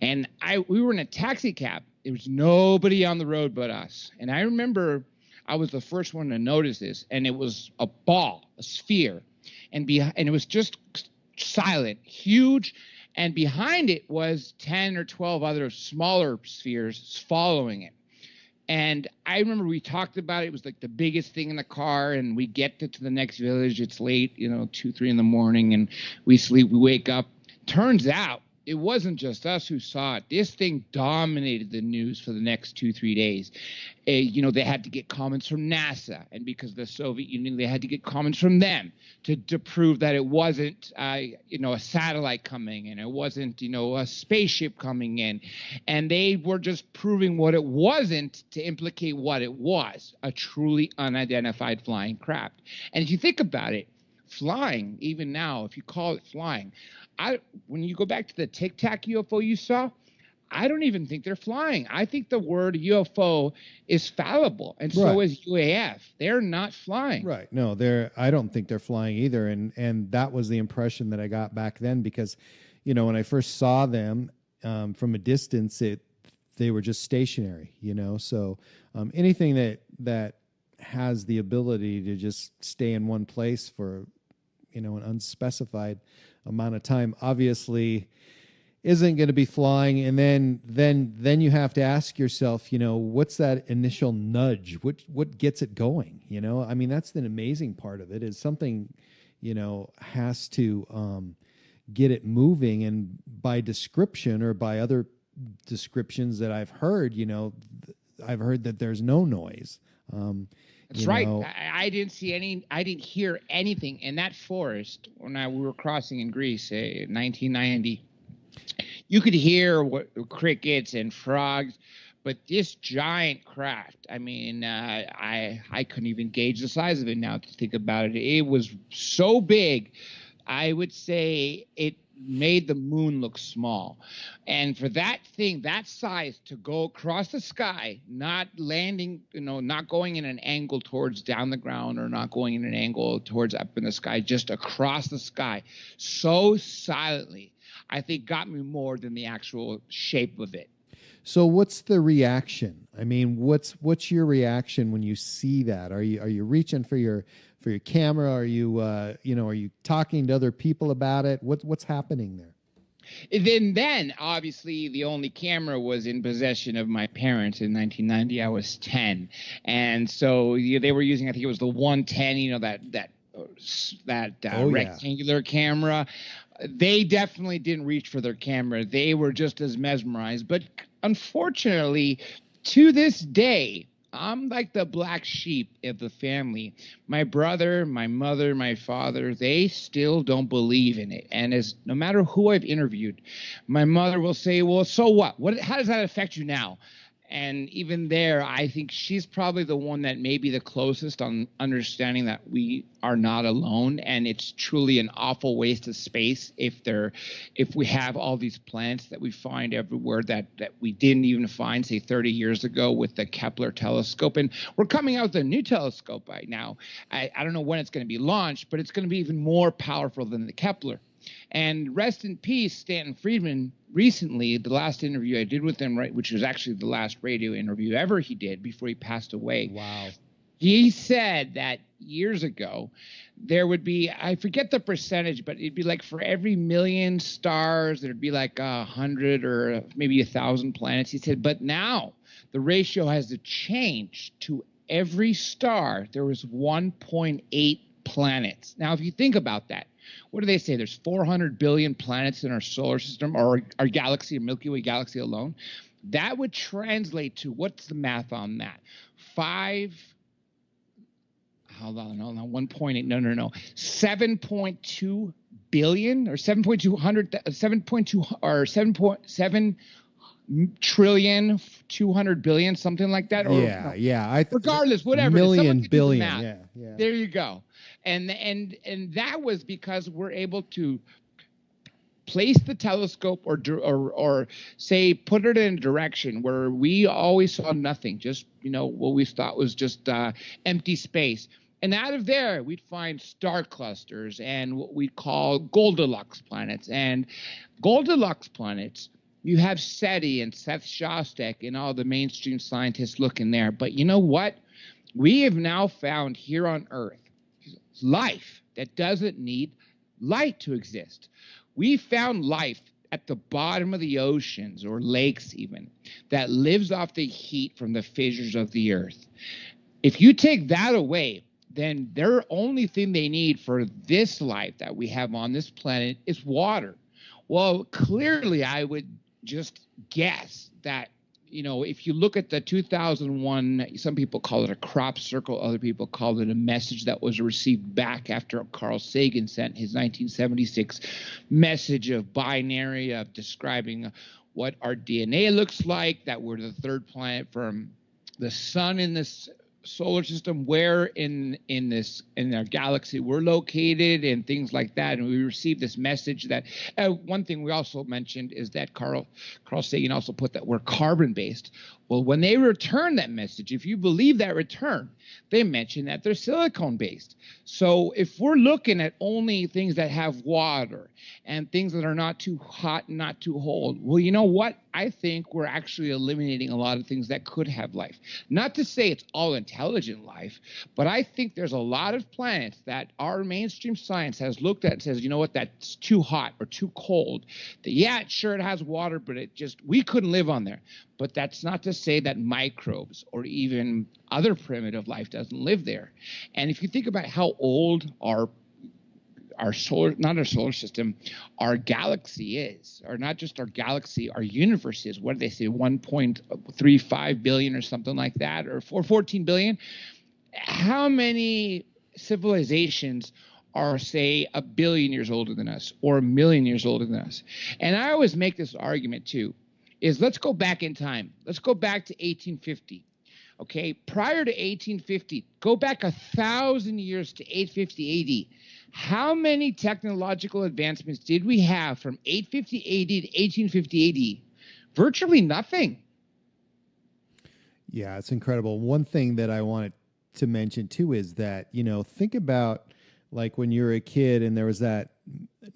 And we were in a taxi cab. There was nobody on the road but us. And I remember I was the first one to notice this, and it was a ball, a sphere, and it was just silent, huge. And behind it was 10 or 12 other smaller spheres following it. And I remember we talked about it. It was like the biggest thing in the car, and we get to the next village. It's late, 2, 3 in the morning, and we sleep. We wake up. Turns out it wasn't just us who saw it. This thing dominated the news for the next 2, 3 days. They had to get comments from NASA, and because of the Soviet Union, they had to get comments from them to prove that it wasn't, a satellite coming in, it wasn't, a spaceship coming in, and they were just proving what it wasn't to implicate what it was, a truly unidentified flying craft. And if you think about it, flying, even now, if you call it flying, when you go back to the Tic Tac UFO you saw, I don't even think they're flying. I think the word UFO is fallible, and so is UAF. They're not flying. Right. No, I don't think they're flying either. And that was the impression that I got back then because, when I first saw them from a distance, they were just stationary, So anything that has the ability to just stay in one place for, an unspecified amount of time, obviously isn't going to be flying. And then you have to ask yourself, what's that initial nudge? What gets it going? I mean, that's the amazing part of it is something, has to get it moving. And by description or by other descriptions that I've heard, I've heard that there's no noise. That's right. I didn't hear anything in that forest when we were crossing in Greece in 1990. You could hear crickets and frogs, but this giant craft, I mean, I couldn't even gauge the size of it now to think about it. It was so big, I would say it made the moon look small. And for that thing, that size, to go across the sky, not landing, not going in an angle towards down the ground or not going in an angle towards up in the sky, just across the sky, so silently, I think got me more than the actual shape of it. So what's the reaction? I mean, what's your reaction when you see that? Are you reaching for your camera? Are you are you talking to other people about it? What's happening there? Then obviously the only camera was in possession of my parents in 1990. I was 10, and so they were using, I think it was the 110, rectangular camera. They definitely didn't reach for their camera. They were just as mesmerized. But unfortunately, to this day, I'm like the black sheep of the family. My brother, my mother, my father, they still don't believe in it. And no matter who I've interviewed, my mother will say, well, so what? How does that affect you now? And even there, I think she's probably the one that may be the closest on understanding that we are not alone, and it's truly an awful waste of space if we have all these planets that we find everywhere that we didn't even find, say, 30 years ago with the Kepler telescope. And we're coming out with a new telescope right now. I don't know when it's going to be launched, but it's going to be even more powerful than the Kepler. And rest in peace, Stanton Friedman. Recently, the last interview I did with him, which was actually the last radio interview ever he did before he passed away. Wow. He said that years ago, there would be, I forget the percentage, but it'd be like for every million stars, there'd be like 100 or maybe 1,000 planets. He said, but now the ratio has changed to every star. There was 1.8 planets. Now, if you think about that, what do they say? There's 400 billion planets in our solar system, or our galaxy, our Milky Way galaxy alone. That would translate to, what's the math on that? 7.2 billion or 7.2 or 7.7 trillion 200 billion, something like that. Or regardless, whatever, million billion. Yeah. There you go. And that was because we're able to place the telescope or say put it in a direction where we always saw nothing, just what we thought was just empty space. And out of there, we'd find star clusters and what we call Goldilocks planets. And Goldilocks planets, you have SETI and Seth Shostak and all the mainstream scientists looking there. But you know what? We have now found here on Earth life that doesn't need light to exist. We found life at the bottom of the oceans or lakes even that lives off the heat from the fissures of the Earth. If you take that away, then their only thing they need for this life that we have on this planet is water. Well, clearly, I would just guess that, if you look at the 2001, some people call it a crop circle, other people call it a message that was received back after Carl Sagan sent his 1976 message of binary, of describing what our DNA looks like, that we're the third planet from the sun in this solar system, where in our galaxy we're located, and things like that. And we received this message that one thing we also mentioned is that Carl Sagan also put that we're carbon based. Well, when they return that message, if you believe that return, they mention that they're silicone based. So if we're looking at only things that have water and things that are not too hot and not too cold, well, you know what? I think we're actually eliminating a lot of things that could have life. Not to say it's all intelligent life, but I think there's a lot of planets that our mainstream science has looked at and says, you know what, that's too hot or too cold. Yeah, sure, it has water, but we couldn't live on there. But that's not to say that microbes or even other primitive life doesn't live there. And if you think about how old our solar system, our galaxy is, or not just our galaxy, our universe is, what do they say, 1.35 billion or something like that, or 14 billion? How many civilizations are, say, 1 billion years older than us or 1 million years older than us? And I always make this argument too, is let's go back in time. Let's go back to 1850. Okay, prior to 1850, go back 1,000 years to 850 AD. How many technological advancements did we have from 850 AD to 1850 AD? Virtually nothing. Yeah, it's incredible. One thing that I wanted to mention too is that, think about like when you were a kid and there was that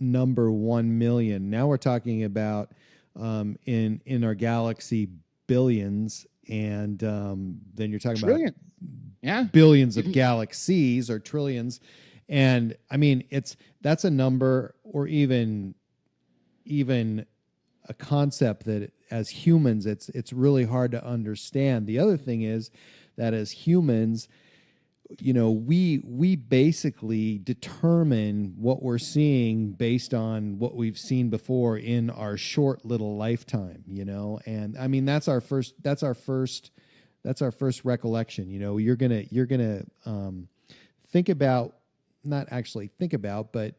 number 1 million. Now we're talking about in our galaxy billions, and then you're talking trillions. About billions of galaxies or trillions. And I mean, that's a number, or even a concept that as humans, it's really hard to understand. The other thing is that as humans, we basically determine what we're seeing based on what we've seen before in our short little lifetime, and I mean, that's our first recollection. You're gonna think about, not actually think about, but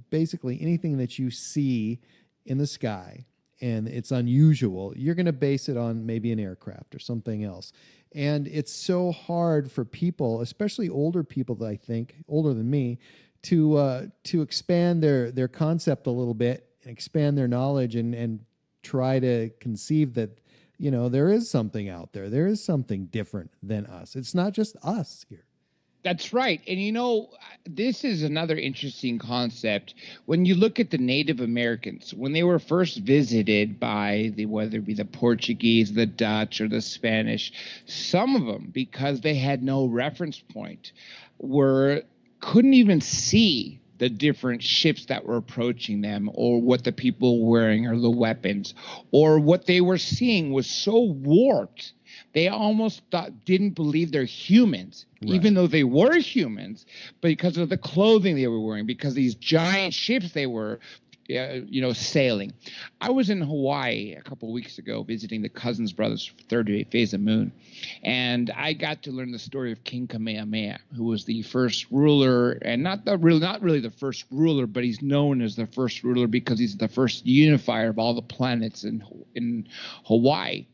basically anything that you see in the sky and it's unusual, you're going to base it on maybe an aircraft or something else. And it's so hard for people, especially older people that I think, older than me, to expand their concept a little bit, expand their knowledge, and try to conceive that, there is something out there. There is something different than us. It's not just us here. That's right. And this is another interesting concept. When you look at the Native Americans, when they were first visited by whether it be the Portuguese, the Dutch, or the Spanish, some of them, because they had no reference point, couldn't even see the different ships that were approaching them, or what the people were wearing, or the weapons, or what they were seeing was so warped they almost didn't believe they're humans, right, even though they were humans, because of the clothing they were wearing, because these giant ships they were sailing. I was in Hawaii a couple of weeks ago visiting the Cousins brothers for third phase of moon, and I got to learn the story of King Kamehameha, who was the first ruler, and not really the first ruler, but he's known as the first ruler because he's the first unifier of all the planets in Hawaii.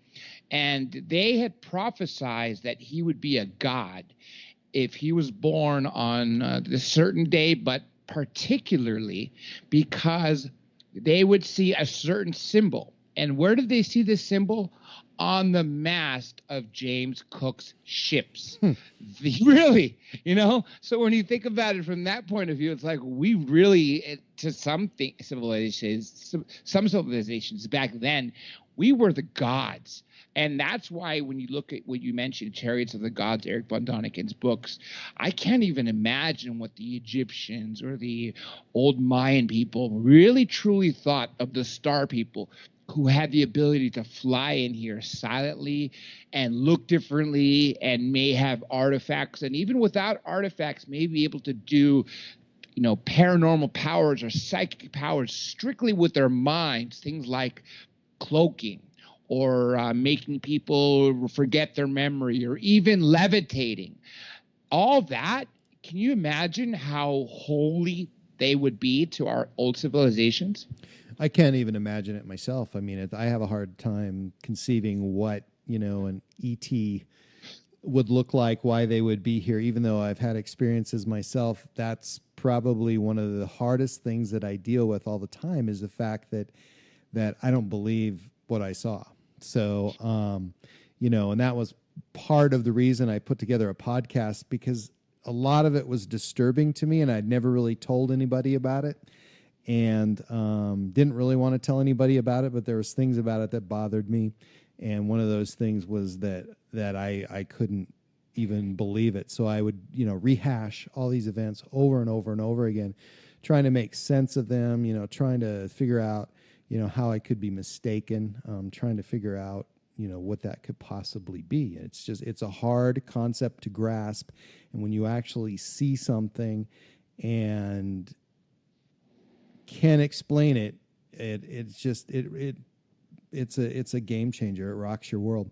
And they had prophesied that he would be a god if he was born on this certain day, but particularly because they would see a certain symbol. And where did they see this symbol? On the mast of James Cook's ships. Really, So when you think about it from that point of view, it's like we really, to some civilizations back then, we were the gods. And that's why when you look at what you mentioned, Chariots of the Gods, Eric von Daniken's books, I can't even imagine what the Egyptians or the old Mayan people really truly thought of the star people who had the ability to fly in here silently and look differently and may have artifacts. And even without artifacts, may be able to do paranormal powers or psychic powers strictly with their minds, things like cloaking, or making people forget their memory, or even levitating. All that, can you imagine how holy they would be to our old civilizations? I can't even imagine it myself. I mean, I have a hard time conceiving what, an ET would look like, why they would be here, even though I've had experiences myself. That's probably one of the hardest things that I deal with all the time, is the fact that I don't believe what I saw. So, and that was part of the reason I put together a podcast, because a lot of it was disturbing to me and I'd never really told anybody about it, and didn't really want to tell anybody about it, but there was things about it that bothered me. And one of those things was that I couldn't even believe it. So I would, rehash all these events over and over and over again, trying to make sense of them, trying to figure out, how I could be mistaken, trying to figure out, what that could possibly be. It's a hard concept to grasp. And when you actually see something and can't explain it, it's a game changer. It rocks your world.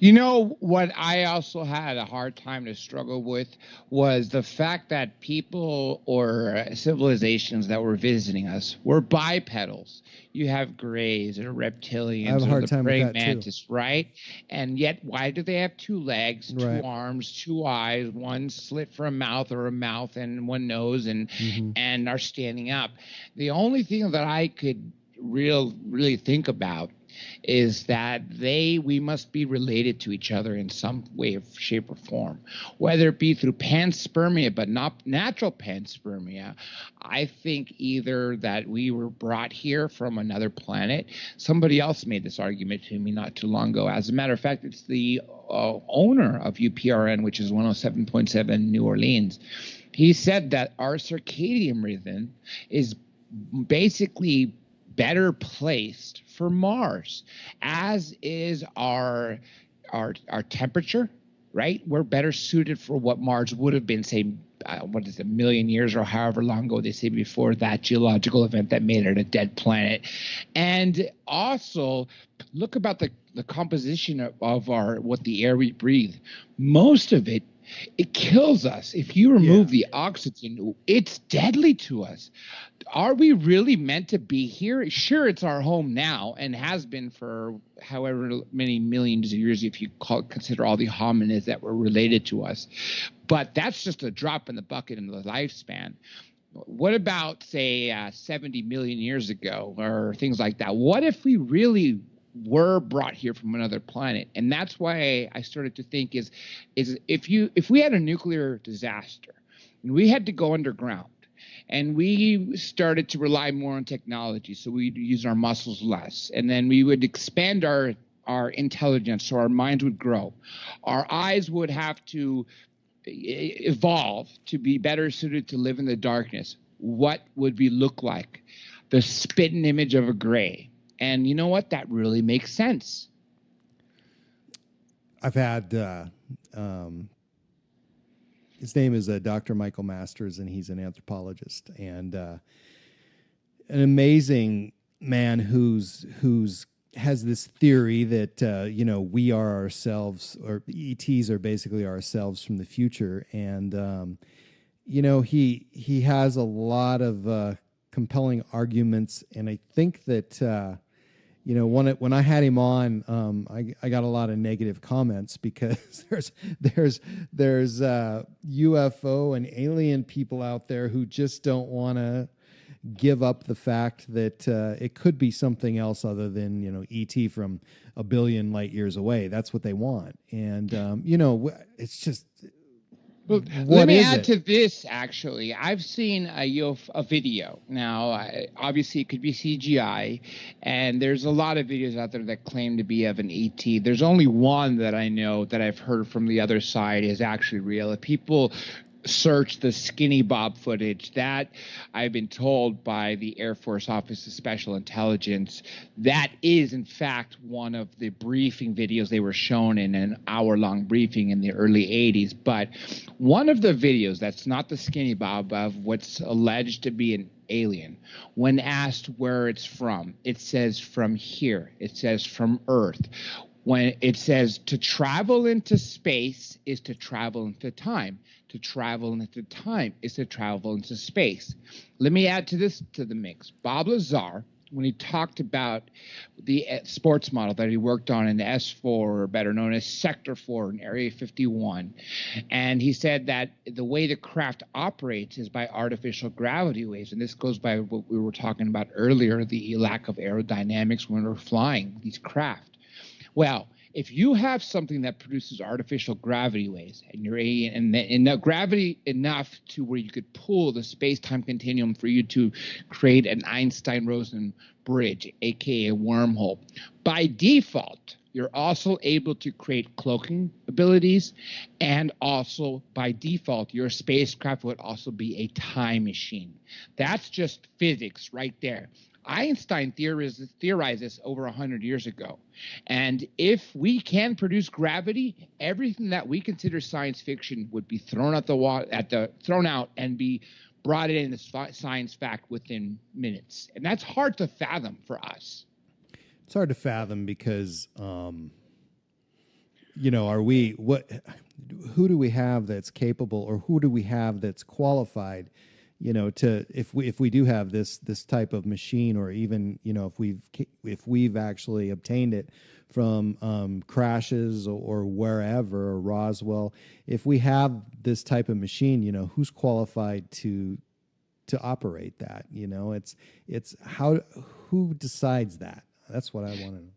What I also had a hard time to struggle with was the fact that people or civilizations that were visiting us were bipedals. You have grays or reptilians, I have a hard or the time with praying that mantis, too. Right? And yet, why do they have two legs, two Right. arms, two eyes, one slit for a mouth, or a mouth and one nose, and are standing up? The only thing that I could really think about is that we must be related to each other in some way, shape, or form, whether it be through panspermia, but not natural panspermia. I think either that we were brought here from another planet. Somebody else made this argument to me not too long ago. As a matter of fact, it's the owner of UPRN, which is 107.7 New Orleans. He said that our circadian rhythm is basically better placed for Mars, as is our temperature, right? We're better suited for what Mars would have been, say, a million years or however long ago they say before that geological event that made it a dead planet. And also, look about the composition of what the air we breathe. Most of it kills us. If you remove the oxygen, it's deadly to us. Are we really meant to be here? Sure, it's our home now and has been for however many millions of years, if you consider all the hominids that were related to us. But that's just a drop in the bucket in the lifespan. What about, say, 70 million years ago, or things like that? What if we really were brought here from another planet? And that's why I started to think is if we had a nuclear disaster and we had to go underground, and we started to rely more on technology, so we'd use our muscles less, and then we would expand our intelligence, so our minds would grow. Our eyes would have to evolve to be better suited to live in the darkness. What would we look like? The spitting image of a gray. And you know what? That really makes sense. I've had his name is Dr. Michael Masters, and he's an anthropologist. And an amazing man who's has this theory that we are ourselves, or ETs are basically ourselves from the future, and he has a lot of compelling arguments, and I think that when I had him on, I got a lot of negative comments because there's UFO and alien people out there who just don't want to give up the fact that it could be something else other than ET from a billion light years away. That's what they want, and it's just. Well, let me add to this. Actually, I've seen a video. Now, obviously, it could be CGI, and there's a lot of videos out there that claim to be of an ET. There's only one that I know that I've heard from the other side is actually real. If people search the Skinny Bob footage, that I've been told by the Air Force Office of Special Intelligence, that is in fact one of the briefing videos they were shown in an hour-long briefing in the early 80s. But one of the videos that's not the Skinny Bob of what's alleged to be an alien, when asked where it's from, it says from here, it says from Earth. When it says to travel into space is to travel into time. To travel into time is to travel into space. Let me add to this to the mix. Bob Lazar, when he talked about the sports model that he worked on in the S4, or better known as Sector 4 in Area 51, and he said that the way the craft operates is by artificial gravity waves, and this goes by what we were talking about earlier, the lack of aerodynamics when we're flying these craft. Well, if you have something that produces artificial gravity waves, and you're in gravity enough to where you could pull the space-time continuum for you to create an Einstein-Rosen bridge, aka a wormhole, by default, you're also able to create cloaking abilities, and also by default, your spacecraft would also be a time machine. That's just physics right there. Einstein theorized this over 100 years ago. And if we can produce gravity, everything that we consider science fiction would be thrown out and be brought in as science fact within minutes. And that's hard to fathom for us. It's hard to fathom because, who do we have that's capable, or who do we have that's qualified, if we do have this type of machine, or even, if we've actually obtained it from crashes or wherever, or Roswell, if we have this type of machine, who's qualified to operate that? It's who decides that? That's what I want to know.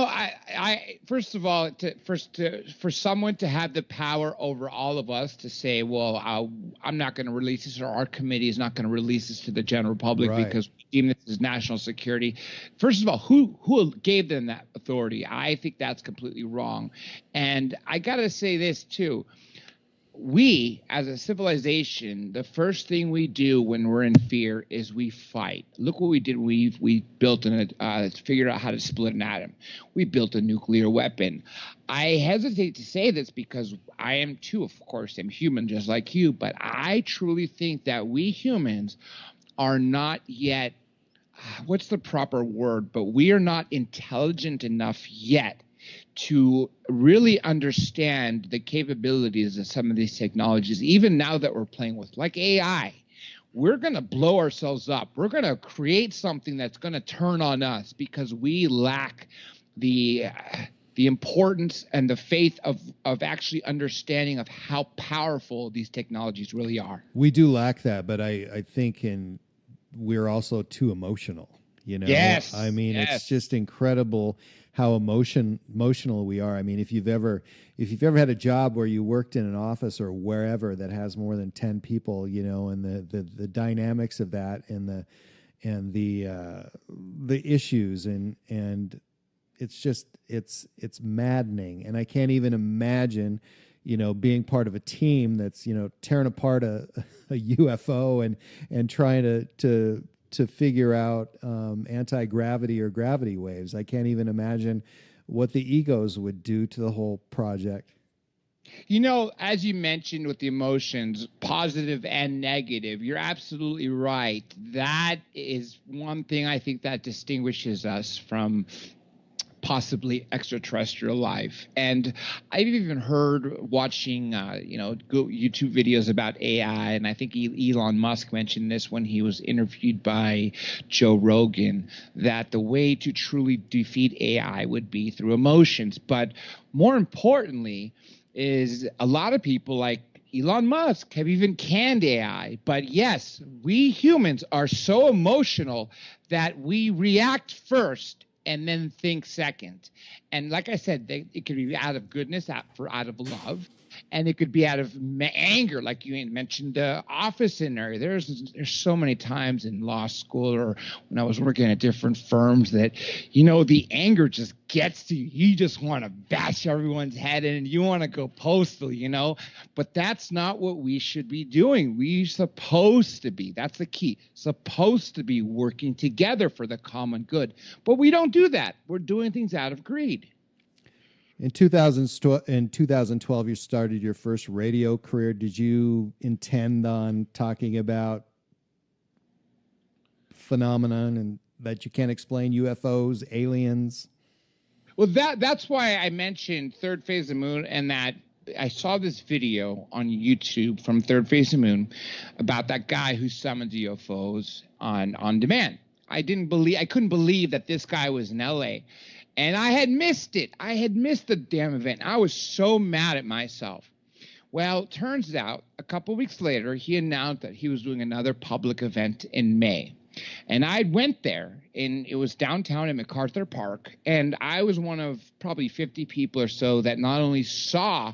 I first of all, for someone to have the power over all of us to say, well, I'm not going to release this, or our committee is not going to release this to the general public, right, because we deem this as national security. First of all, who gave them that authority? I think that's completely wrong. And I got to say this too. We, as a civilization, the first thing we do when we're in fear is we fight. Look what we did. We built figured out how to split an atom. We built a nuclear weapon. I hesitate to say this because I am too, of course, I'm human just like you, but I truly think that we humans are not yet, what's the proper word, but we are not intelligent enough yet to really understand the capabilities of some of these technologies, even now that we're playing with, like AI. We're going to blow ourselves up. We're going to create something that's going to turn on us because we lack the importance and the faith of actually understanding of how powerful these technologies really are. We do lack that, but I think we're also too emotional. Yes. I mean, It's just incredible how emotional we are. I mean, if you've ever had a job where you worked in an office or wherever that has more than 10 people, and the dynamics of that, and the issues, and it's just it's maddening. And I can't even imagine, being part of a team that's, tearing apart a UFO and trying to figure out anti-gravity or gravity waves. I can't even imagine what the egos would do to the whole project. You know, as you mentioned with the emotions, positive and negative, you're absolutely right. That is one thing I think that distinguishes us from possibly extraterrestrial life. And I've even heard watching, YouTube videos about AI, and I think Elon Musk mentioned this when he was interviewed by Joe Rogan, that the way to truly defeat AI would be through emotions. But more importantly, is a lot of people like Elon Musk have even canned AI. But yes, we humans are so emotional that we react first and then think second. And like I said, it could be out of goodness, out of love, and it could be out of anger, like you mentioned the office scenario. There's so many times in law school or when I was working at different firms that, the anger just gets to you. You just want to bash everyone's head in and you want to go postal, but that's not what we should be doing. We're supposed to be, that's the key, supposed to be working together for the common good. But we don't do that. We're doing things out of greed. In 2012, you started your first radio career. Did you intend on talking about phenomenon and that you can't explain, UFOs, aliens? Well, that's why I mentioned Third Phase of the Moon, and that I saw this video on YouTube from Third Phase of the Moon about that guy who summons UFOs on demand. I couldn't believe that this guy was in LA. And I had missed it. I had missed the damn event. I was so mad at myself. Well, turns out a couple weeks later, he announced that he was doing another public event in May. And I went there, and it was downtown in MacArthur Park. And I was one of probably 50 people or so that not only saw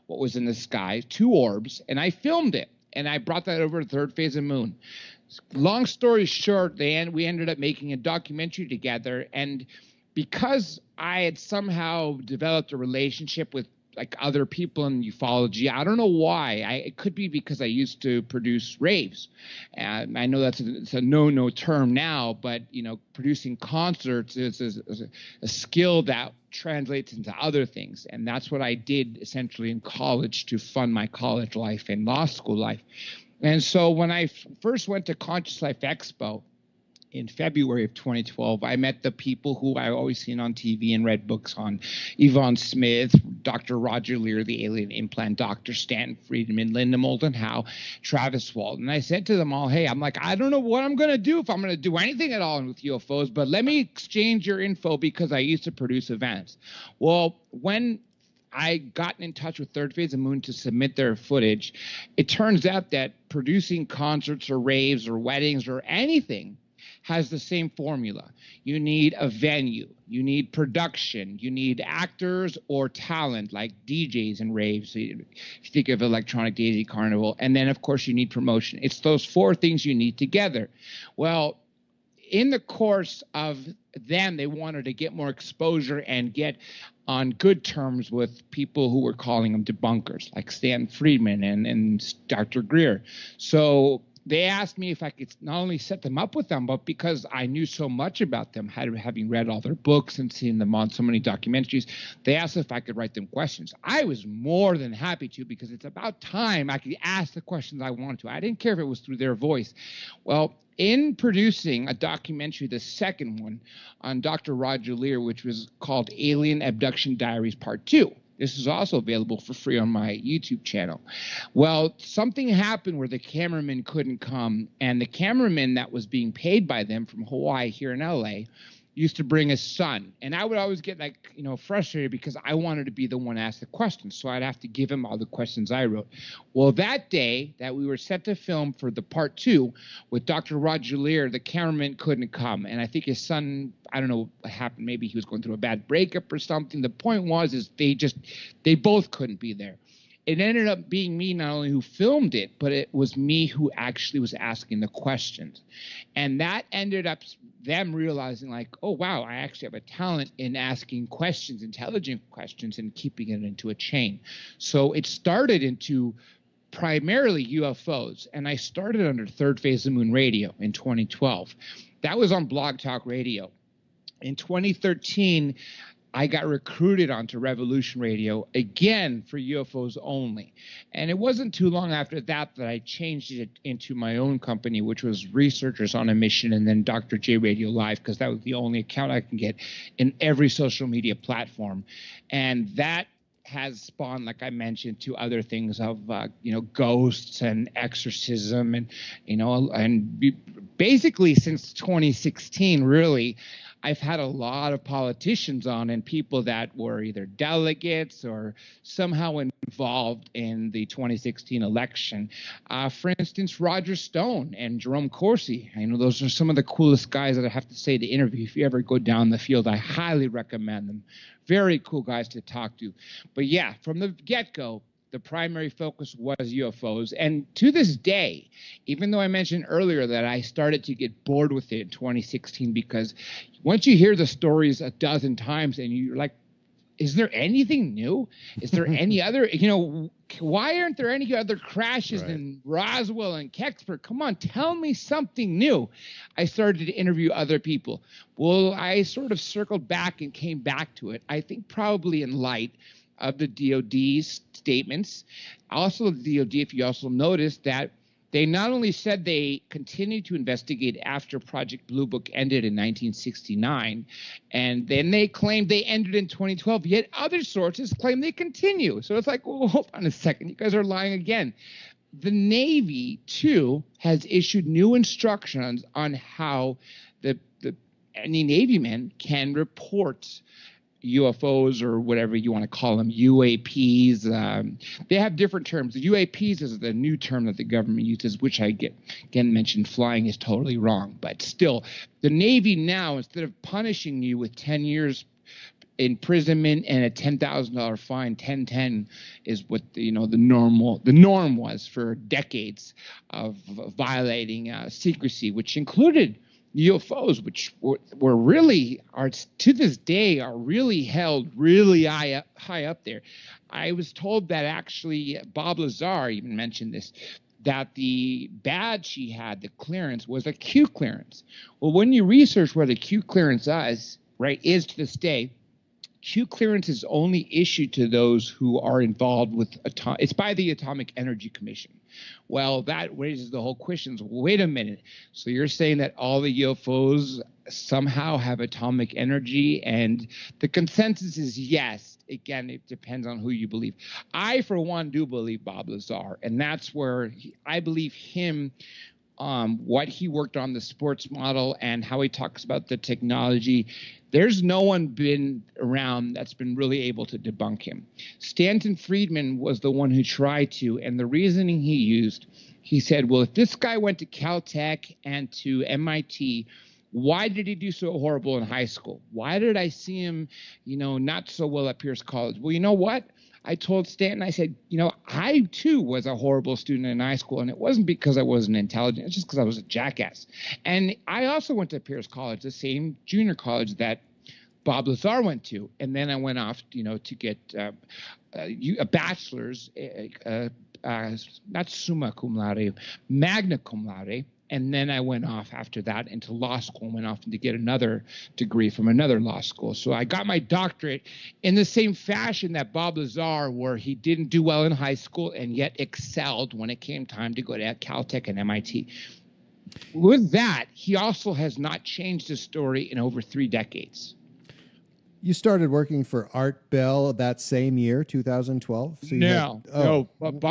what was in the sky, 2 orbs, and I filmed it. And I brought that over to Third Phase of the Moon. Long story short, we ended up making a documentary together. And because I had somehow developed a relationship with like other people in ufology, I don't know why. It could be because I used to produce raves. And I know it's a no term now, but producing concerts is a skill that translates into other things. And that's what I did essentially in college to fund my college life and law school life. And so when I first went to Conscious Life Expo in February of 2012, I met the people who I always seen on TV and read books on: Yvonne Smith, Dr. Roger Lear, the alien implant doctor, Stanton Friedman, Linda Moulton Howe, Travis Walton. And I said to them all, hey, I'm like, I don't know what I'm going to do, if I'm going to do anything at all with UFOs, but let me exchange your info because I used to produce events. Well, when I got in touch with Third Phase of the Moon to submit their footage, it turns out that producing concerts or raves or weddings or anything has the same formula. You need a venue, you need production, you need actors or talent like DJs and raves. So if you think of Electronic Daisy Carnival, and then of course you need promotion. It's those 4 things you need together. Well, in the course of them, they wanted to get more exposure and get on good terms with people who were calling them debunkers, like Stan Friedman and Dr. Greer. So they asked me if I could not only set them up with them, but because I knew so much about them, having read all their books and seen them on so many documentaries, they asked if I could write them questions. I was more than happy to, because it's about time I could ask the questions I wanted to. I didn't care if it was through their voice. Well, in producing a documentary, the second one on Dr. Roger Lear, which was called Alien Abduction Diaries Part 2. This is also available for free on my YouTube channel. Well, something happened where the cameraman couldn't come, and the cameraman that was being paid by them from Hawaii here in LA used to bring his son. And I would always get frustrated because I wanted to be the one to ask the questions. So I'd have to give him all the questions I wrote. Well, that day that we were set to film for the part 2 with Dr. Roger Lear, the cameraman couldn't come. And I think his son, I don't know what happened. Maybe he was going through a bad breakup or something. The point is they both couldn't be there. It ended up being me not only who filmed it, but it was me who actually was asking the questions. And that ended up them realizing like, oh, wow, I actually have a talent in asking questions, intelligent questions, and keeping it into a chain. So it started into primarily UFOs. And I started under Third Phase of the Moon Radio in 2012. That was on Blog Talk Radio. In 2013, I got recruited onto Revolution Radio again for UFOs only. And it wasn't too long after that I changed it into my own company, which was Researchers on a Mission, and then Dr. J Radio Live, because that was the only account I can get in every social media platform. And that has spawned, like I mentioned, to other things of, ghosts and exorcism and basically since 2016, really, I've had a lot of politicians on and people that were either delegates or somehow involved in the 2016 election. For instance, Roger Stone and Jerome Corsi. I know those are some of the coolest guys that I have to say to interview. If you ever go down the field, I highly recommend them. Very cool guys to talk to. But yeah, from the get-go, the primary focus was UFOs. And to this day, even though I mentioned earlier that I started to get bored with it in 2016, because once you hear the stories a dozen times and you're like, is there anything new? Is there any other, why aren't there any other crashes in Roswell and Kecksburg? Come on, tell me something new. I started to interview other people. Well, I sort of circled back and came back to it. I think probably in light of the DOD's statements. Also, the DOD, if you also noticed that they not only said they continued to investigate after Project Blue Book ended in 1969, and then they claimed they ended in 2012, yet other sources claim they continue. So it's like, well, hold on a second. You guys are lying again. The Navy, too, has issued new instructions on how any Navy men can report UFOs or whatever you want to call them, UAPs. They have different terms. The UAPs is the new term that the government uses, which I again mentioned flying is totally wrong. But still, the Navy now, instead of punishing you with 10 years imprisonment and a $10,000 fine, 1010 is what the norm was for decades of violating secrecy, which included UFOs, which were really to this day are really held really high up there. I was told that actually Bob Lazar even mentioned this, that the badge he had, the clearance, was a Q clearance. Well, when you research what a Q clearance is to this day, Q clearance is only issued to those who are involved with it's by the Atomic Energy Commission. Well, that raises the whole questions. Wait a minute. So you're saying that all the UFOs somehow have atomic energy? And the consensus is yes. Again, it depends on who you believe. I, for one, do believe Bob Lazar. And that's where I believe him, what he worked on, the sports model, and how he talks about the technology. There's no one been around that's been really able to debunk him. Stanton Friedman was the one who tried to, and the reasoning he used, he said, well, if this guy went to Caltech and to MIT, why did he do so horrible in high school? Why did I see him, not so well at Pierce College? Well, you know what? I told Stanton, I said, I too was a horrible student in high school, and it wasn't because I wasn't intelligent. It's just because I was a jackass. And I also went to Pierce College, the same junior college that Bob Lazar went to. And then I went off, to get a bachelor's, not summa cum laude, magna cum laude. And then I went off after that into law school and went off to get another degree from another law school. So I got my doctorate in the same fashion that Bob Lazar, where he didn't do well in high school and yet excelled when it came time to go to Caltech and MIT. With that, he also has not changed his story in over 3 decades. You started working for Art Bell that same year, 2012? So no. But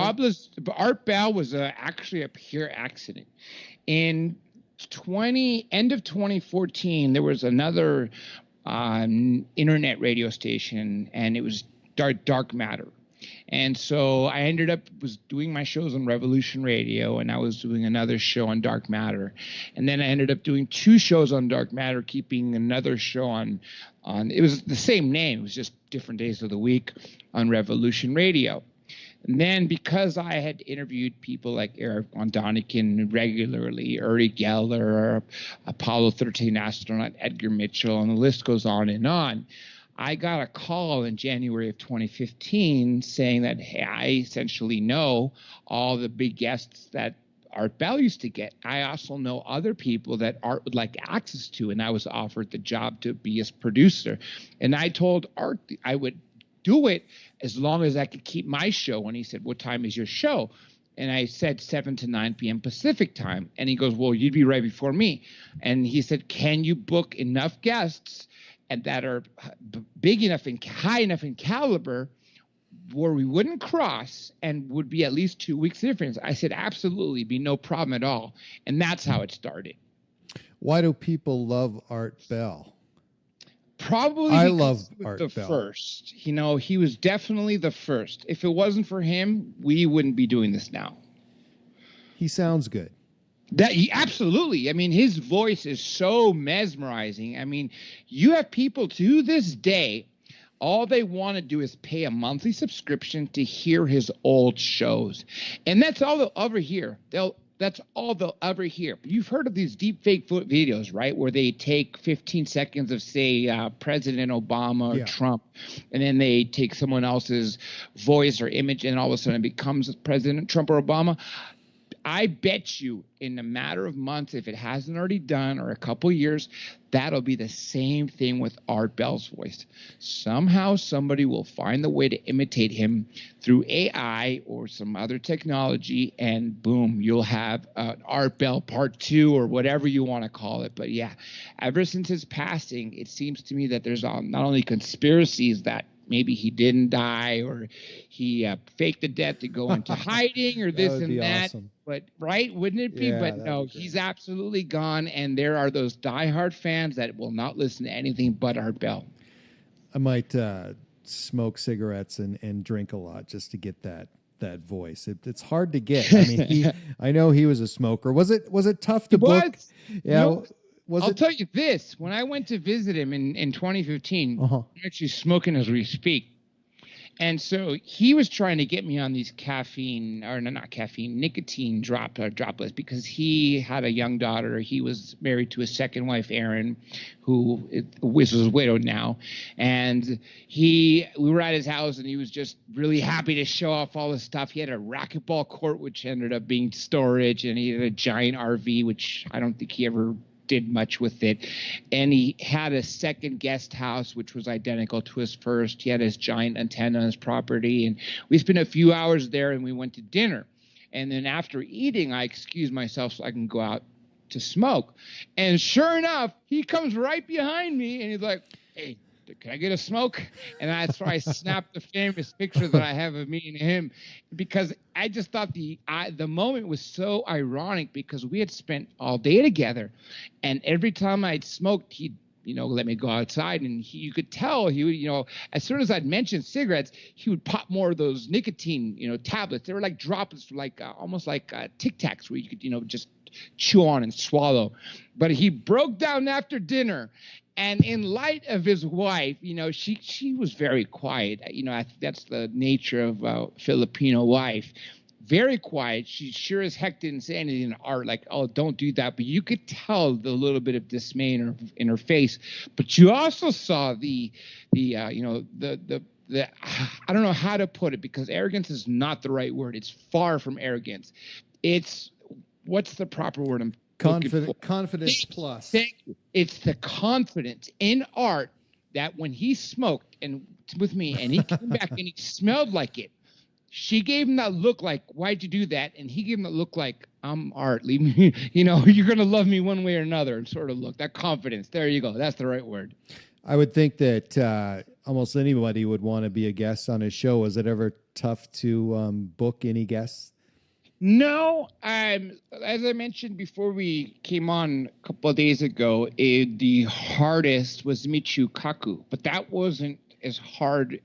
Art Bell was actually a pure accident. In end of 2014, there was another internet radio station, and it was Dark Matter. And so I was doing my shows on Revolution Radio, and I was doing another show on Dark Matter. And then I ended up doing 2 shows on Dark Matter, keeping another show on it was the same name. It was just different days of the week on Revolution Radio. And then because I had interviewed people like Eric von Daniken regularly, Uri Geller, Apollo 13 astronaut Edgar Mitchell, and the list goes on, I got a call in January of 2015 saying that, hey, I essentially know all the big guests that Art Bell used to get. I also know other people that Art would like access to, and I was offered the job to be his producer. And I told Art I would do it as long as I could keep my show. And he said, "What time is your show?" And I said 7 to 9 p.m. Pacific time. And he goes, "Well, you'd be right before me." And he said, "Can you book enough guests and that are big enough and high enough in caliber where we wouldn't cross and would be at least 2 weeks difference?" I said, "Absolutely, be no problem at all." And that's how it started. Why do people love Art Bell? Probably I because love he was Art the Bell. first. You know, he was definitely the first. If it wasn't for him, we wouldn't be doing this now. He sounds good. Absolutely. I mean, his voice is so mesmerizing. I mean, you have people to this day, all they want to do is pay a monthly subscription to hear his old shows. And that's all they'll ever hear. That's all they'll ever hear. You've heard of these deep fake videos, right? Where they take 15 seconds of, say, President Obama or Trump, and then they take someone else's voice or image, and all of a sudden it becomes President Trump or Obama. I bet you in a matter of months, if it hasn't already done, or a couple years, that'll be the same thing with Art Bell's voice. Somehow somebody will find the way to imitate him through AI or some other technology, and boom, you'll have Art Bell Part 2 or whatever you want to call it. But yeah, ever since his passing, it seems to me that there's not only conspiracies that maybe he didn't die or he faked the death to go into hiding or this and that. Awesome. But right, wouldn't it be? Yeah, but no, he's absolutely gone. And there are those diehard fans that will not listen to anything but Art Bell. I might smoke cigarettes and drink a lot just to get that voice. It's hard to get. I mean, I know he was a smoker. Was it tough to book? Yeah. No. I'll tell you this. When I went to visit him in 2015, I'm actually smoking as we speak. And so he was trying to get me on these nicotine droplets, because he had a young daughter. He was married to his second wife, Erin, who is widowed now. And we were at his house, and he was just really happy to show off all this stuff. He had a racquetball court, which ended up being storage, and he had a giant RV, which I don't think he ever did much with it. And he had a second guest house, which was identical to his first. He had his giant antenna on his property, and we spent a few hours there, and we went to dinner. And then after eating, I excused myself so I can go out to smoke. And sure enough, he comes right behind me, and he's like, "Hey, can I get a smoke?" And that's why I snapped the famous picture that I have of me and him, because I just thought the moment was so ironic, because we had spent all day together, and every time I'd smoked, he'd let me go outside, and you could tell he would, as soon as I'd mentioned cigarettes, he would pop more of those nicotine, tablets. They were like droplets, like almost like Tic Tacs, where you could, just chew on and swallow. But he broke down after dinner. And in light of his wife, she was very quiet. I think that's the nature of a Filipino wife. Very quiet. She sure as heck didn't say anything to Art, like, "Oh, don't do that." But you could tell the little bit of dismay in her face. But you also saw the I don't know how to put it, because arrogance is not the right word. It's far from arrogance. What's the proper word? Confidence plus. Thank you. It's the confidence in Art that when he smoked and with me, and he came back and he smelled like it, she gave him that look like, "Why'd you do that?" And he gave him that look like, "I'm Art. Leave me. You're gonna love me one way or another." Sort of look. That confidence. There you go. That's the right word. I would think that almost anybody would want to be a guest on his show. Was it ever tough to book any guests? No, as I mentioned before we came on a couple of days ago, the hardest was Michio Kaku, but that wasn't as hard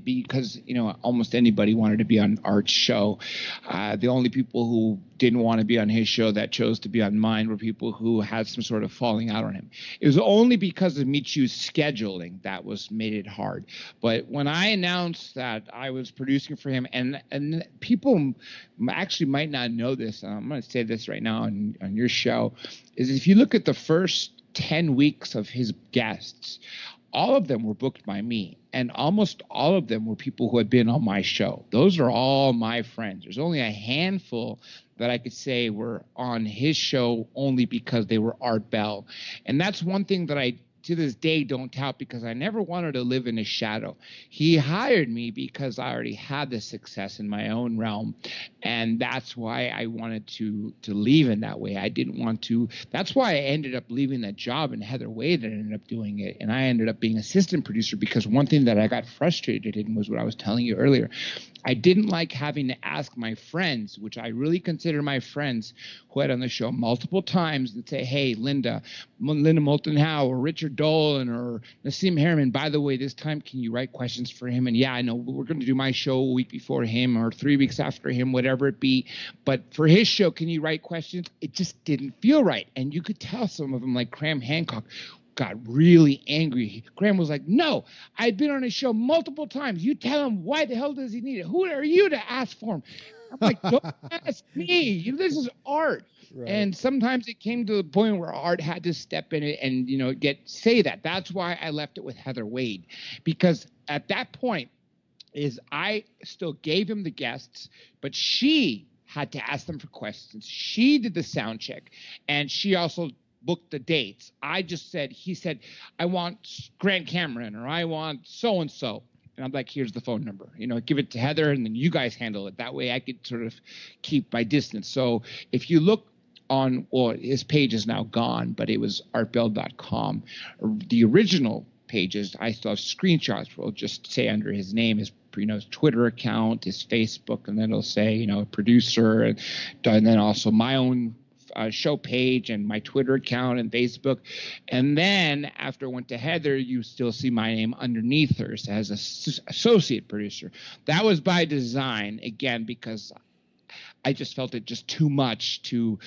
because almost anybody wanted to be on Art's show. The only people who didn't want to be on his show that chose to be on mine were people who had some sort of falling out on him. It was only because of Michio's scheduling that made it hard. But when I announced that I was producing for him, and people actually might not know this, and I'm going to say this right now on your show, is if you look at the first 10 weeks of his guests, all of them were booked by me, and almost all of them were people who had been on my show. Those are all my friends. There's only a handful that I could say were on his show only because they were Art Bell. And that's one thing that I, to this day, don't tout, because I never wanted to live in his shadow. He hired me because I already had the success in my own realm, and that's why I wanted to leave in that way. I didn't want to. That's why I ended up leaving that job, and Heather Wade ended up doing it, and I ended up being assistant producer, because one thing that I got frustrated in was what I was telling you earlier. I didn't like having to ask my friends, which I really consider my friends, who had on the show multiple times, and say, hey, Linda Moulton Howe or Richard Dolan or Nassim Harriman, by the way, this time can you write questions for him? And yeah, I know we're going to do my show a week before him or 3 weeks after him, whatever it be. But for his show, can you write questions? It just didn't feel right. And you could tell some of them, like Graham Hancock, got really angry. Graham was like, no, I've been on his show multiple times. You tell him, why the hell does he need it? Who are you to ask for him? I'm like, don't ask me. This is Art. Right. And sometimes it came to the point where Art had to step in it and, say that. That's why I left it with Heather Wade, because at that point is I still gave him the guests, but she had to ask them for questions. She did the sound check, and she also booked the dates. I just said, he said, I want Grant Cameron, or I want so-and-so. And I'm like, here's the phone number, give it to Heather, and then you guys handle it. That way I could sort of keep my distance. So if you look on, well, his page is now gone, but it was artbell.com. The original pages, I still have screenshots. We'll just say under his name, his Twitter account, his Facebook, and then it'll say, producer, and then also my own show page and my Twitter account and Facebook. And then after I went to Heather, you still see my name underneath her as associate producer. That was by design, again, because I just felt it just too much to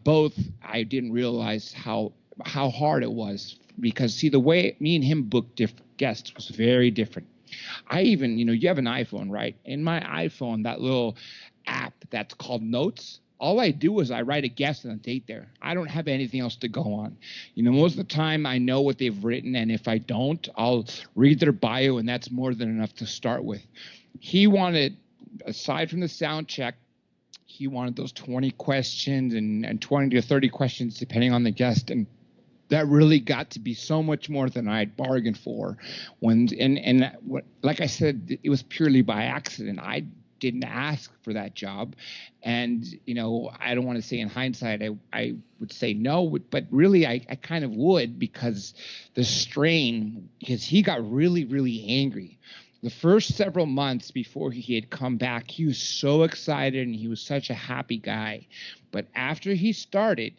both. I didn't realize how hard it was, because see, the way me and him booked different guests was very different. I even, you have an iPhone, right? In my iPhone, that little app that's called Notes, all I do is I write a guest and a date there. I don't have anything else to go on. Most of the time I know what they've written, and if I don't, I'll read their bio, and that's more than enough to start with. He wanted, aside from the sound check, he wanted those 20 questions and 20 to 30 questions depending on the guest, and that really got to be so much more than I had bargained for. Like I said, it was purely by accident. I didn't ask for that job, and I don't want to say in hindsight I would say no, but really I kind of would, because the strain, because he got really, really angry. The first several months before he had come back, he was so excited and he was such a happy guy. But after he started,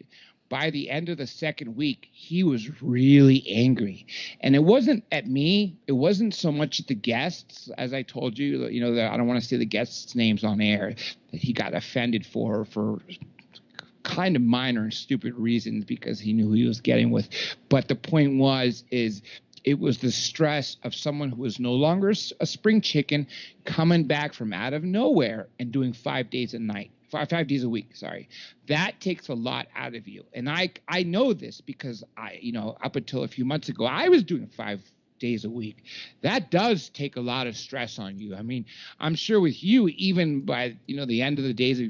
by the end of the second week, he was really angry. And it wasn't at me. It wasn't so much at the guests, as I told you, that I don't want to say the guests' names on air, that he got offended for kind of minor and stupid reasons, because he knew who he was getting with. But the point is it was the stress of someone who was no longer a spring chicken coming back from out of nowhere and doing 5 days a night. 5 days a week, sorry. That takes a lot out of you. And I know this because up until a few months ago, I was doing 5 days a week. That does take a lot of stress on you. I mean, I'm sure with you, even by, the end of the days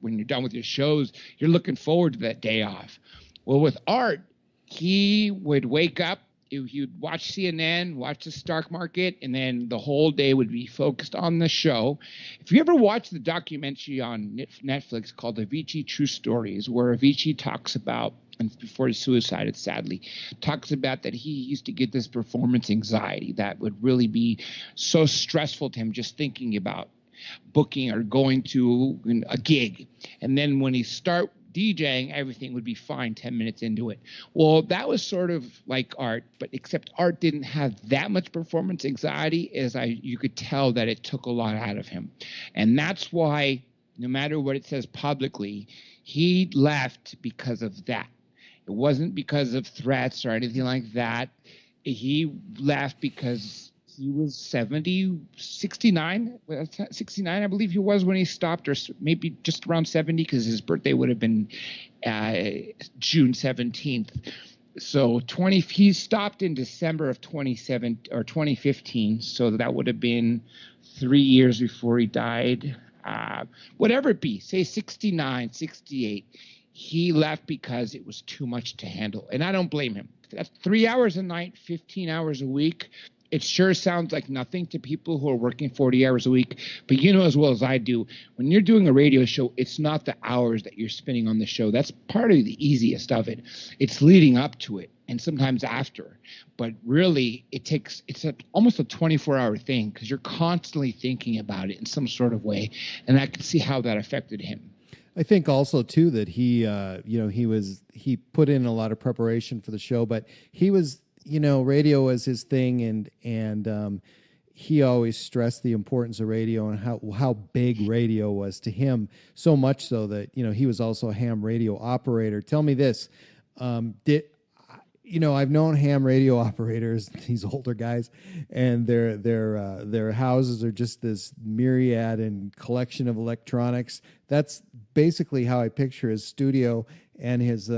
when you're done with your shows, you're looking forward to that day off. Well, with Art, he would wake up, he would watch CNN, watch the stock market, and then the whole day would be focused on the show. If you ever watch the documentary on Netflix called Avicii True Stories, where Avicii talks about, and before he suicided, sadly, talks about that he used to get this performance anxiety that would really be so stressful to him just thinking about booking or going to a gig. And then when he start DJing, everything would be fine 10 minutes into it. Well, that was sort of like Art, but except Art didn't have that much performance anxiety, you could tell that it took a lot out of him. And that's why, no matter what it says publicly, he left because of that. It wasn't because of threats or anything like that. He left because he was 69, I believe he was when he stopped, or maybe just around 70, because his birthday would have been June 17th. So he stopped in December of 2015, so that would have been 3 years before he died. whatever it be, say 69, 68. He left because it was too much to handle. And I don't blame him. That's 3 hours a night, 15 hours a week. It sure sounds like nothing to people who are working 40 hours a week. But you know as well as I do, when you're doing a radio show, it's not the hours that you're spending on the show. That's part of the easiest of it. It's leading up to it and sometimes after. But really, it's almost a 24-hour thing because you're constantly thinking about it in some sort of way. And I can see how that affected him. I think also too that he put in a lot of preparation for the show, but he was, radio was his thing, and he always stressed the importance of radio and how big radio was to him. So much so that he was also a ham radio operator. Tell me this, I've known ham radio operators, these older guys, and their houses are just this myriad and collection of electronics. That's basically how I picture his studio and his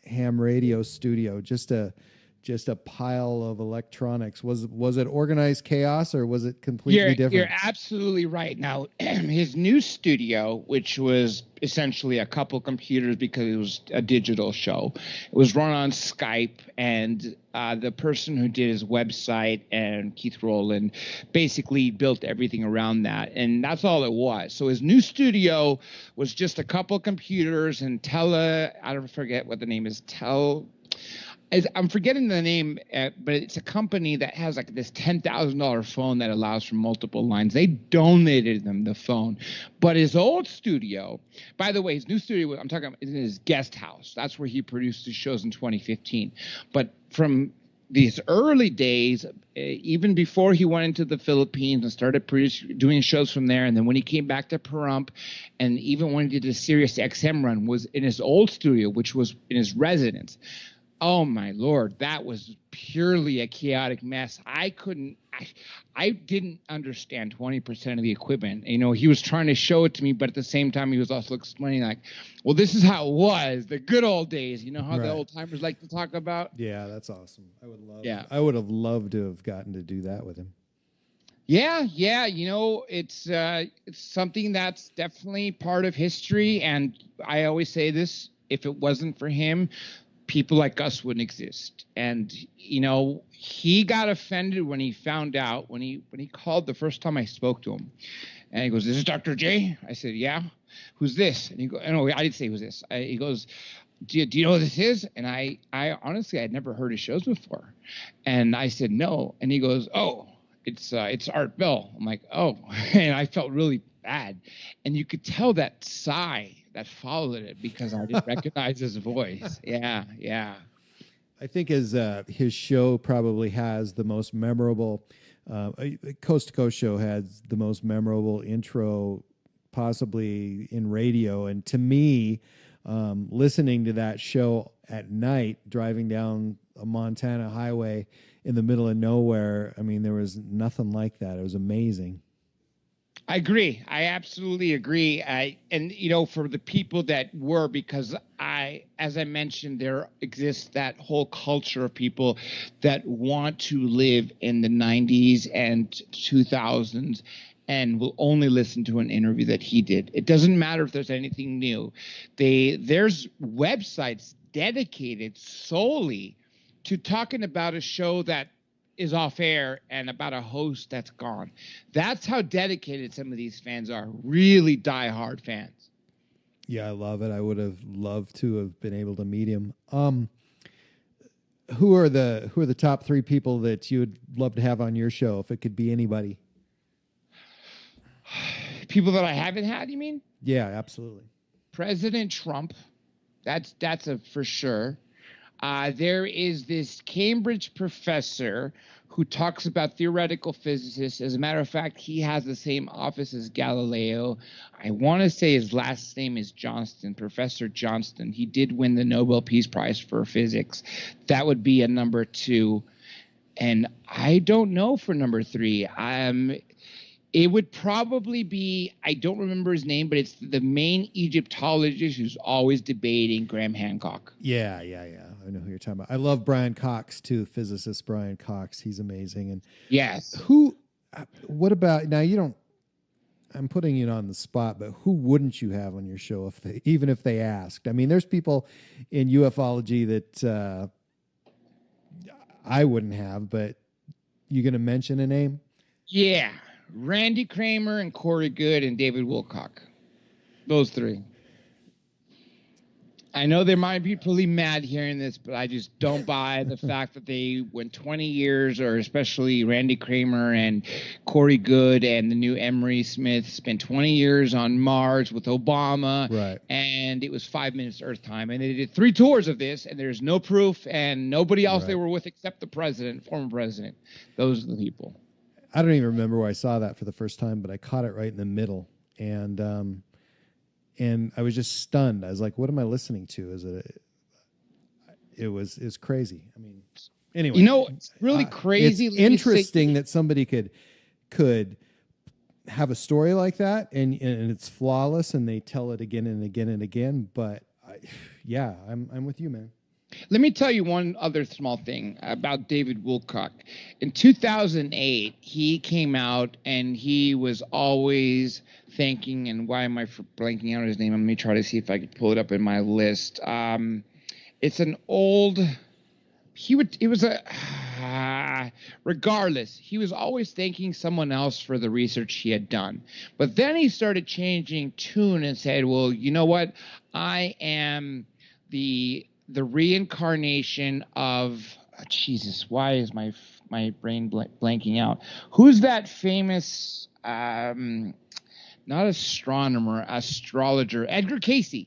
ham radio studio. Just a pile of electronics. Was it organized chaos or was it completely different? You're absolutely right. Now, his new studio, which was essentially a couple computers because it was a digital show, it was run on Skype, and the person who did his website and Keith Rowland basically built everything around that, and that's all it was. So his new studio was just a couple computers and I don't forget what the name is, I'm forgetting the name, but it's a company that has like this $10,000 phone that allows for multiple lines. They donated them the phone. But his old studio, by the way, his new studio, I'm talking about, is in his guest house. That's where he produced his shows in 2015. But from these early days, even before he went into the Philippines and started doing shows from there, and then when he came back to Pahrump, and even when he did a Sirius XM run, was in his old studio, which was in his residence. Oh my Lord, that was purely a chaotic mess. I didn't understand 20% of the equipment. He was trying to show it to me, but at the same time, he was also explaining like, well, this is how it was, the good old days. You know how the old timers like to talk about? Yeah, that's awesome. I would have loved to have gotten to do that with him. Yeah. It's something that's definitely part of history. And I always say this, if it wasn't for him, people like us wouldn't exist. And, he got offended when he found out, when he called the first time I spoke to him. And he goes, "This is Dr. J?" I said, "Yeah." "Who's this?" And he goes, "No, I didn't say who's this." He goes, do you know who this is?" And I honestly, I'd never heard his shows before. And I said, "No." And he goes, "Oh, it's Art Bell." I'm like, "Oh." And I felt really bad. And you could tell that sigh that followed it because I didn't recognize his voice. Yeah. I think his show probably has the most memorable, Coast to Coast show has the most memorable intro possibly in radio. And to me, listening to that show at night, driving down a Montana highway in the middle of nowhere, I mean, there was nothing like that. It was amazing. I agree. I absolutely agree. For the people that were, because as I mentioned, there exists that whole culture of people that want to live in the 90s and 2000s and will only listen to an interview that he did. It doesn't matter if there's anything new. There's websites dedicated solely to talking about a show that is off air and about a host that's gone. That's how dedicated some of these fans are. Really diehard fans. Yeah, I love it. I would have loved to have been able to meet him. Who are the top three people that you would love to have on your show if it could be anybody? People that I haven't had, you mean? Yeah, absolutely. President Trump. That's a for sure. There is this Cambridge professor who talks about theoretical physicists. As a matter of fact, he has the same office as Galileo. I want to say his last name is Johnston, Professor Johnston. He did win the Nobel Peace Prize for physics. That would be a number 2. And I don't know for number 3. It would probably be, I don't remember his name, but it's the main Egyptologist who's always debating Graham Hancock. Yeah. I know who you're talking about. I love Brian Cox too, physicist Brian Cox. He's amazing. And yes. what about, now you don't, I'm putting you on the spot, but who wouldn't you have on your show even if they asked? I mean, there's people in ufology that I wouldn't have, but you going to mention a name? Yeah, Randy Kramer and Corey Good and David Wilcock. Those three. I know there might be people mad hearing this, but I just don't buy the fact that they went 20 years, or especially Randy Kramer and Corey Good and the new Emery Smith spent 20 years on Mars with Obama. Right. And it was 5 minutes Earth time. And they did 3 tours of this, and there's no proof, and nobody else they were with except the president, former president. Those are the people. I don't even remember where I saw that for the first time, but I caught it right in the middle. And I was just stunned. I was like, what am I listening to? It was crazy. I mean, anyway. You know, it's really crazy. It's interesting that somebody could have a story like that and it's flawless and they tell it again and again and again. But I'm with you, man. Let me tell you one other small thing about David Wilcock. In 2008, he came out and he was always thanking, and why am I blanking out his name? Let me try to see if I could pull it up in my list. It's an old, regardless, he was always thanking someone else for the research he had done. But then he started changing tune and said, well, you know what? I am the reincarnation of Jesus. Why is my brain blanking out? Who's that famous not astronomer, astrologer? Edgar Cayce.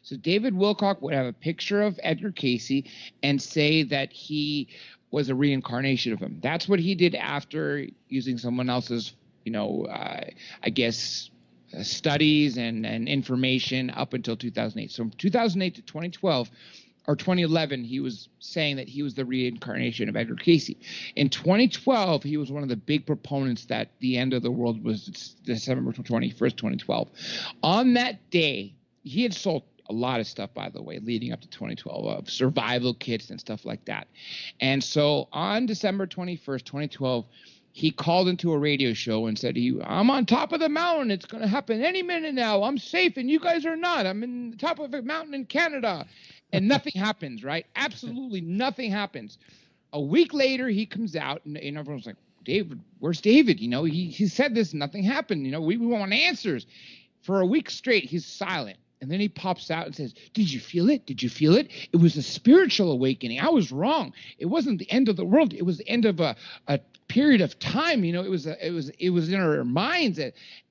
So David Wilcock would have a picture of Edgar Cayce and say that he was a reincarnation of him. That's what he did after using someone else's, I guess, studies and information up until 2008. So from 2008 to 2012 or 2011, he was saying that he was the reincarnation of Edgar Cayce. In 2012, he was one of the big proponents that the end of the world was December 21st, 2012. On that day, he had sold a lot of stuff, by the way, leading up to 2012, of survival kits and stuff like that. And so on December 21st, 2012, he called into a radio show and said, I'm on top of the mountain. It's going to happen any minute now. I'm safe, and you guys are not. I'm in the top of a mountain in Canada. And nothing happens, right? Absolutely nothing happens. A week later, he comes out, and everyone's like, David, where's David? He said this, nothing happened. We want answers. For a week straight, he's silent. And then he pops out and says, did you feel it? Did you feel it? It was a spiritual awakening. I was wrong. It wasn't the end of the world. It was the end of a period of time. It was in our minds.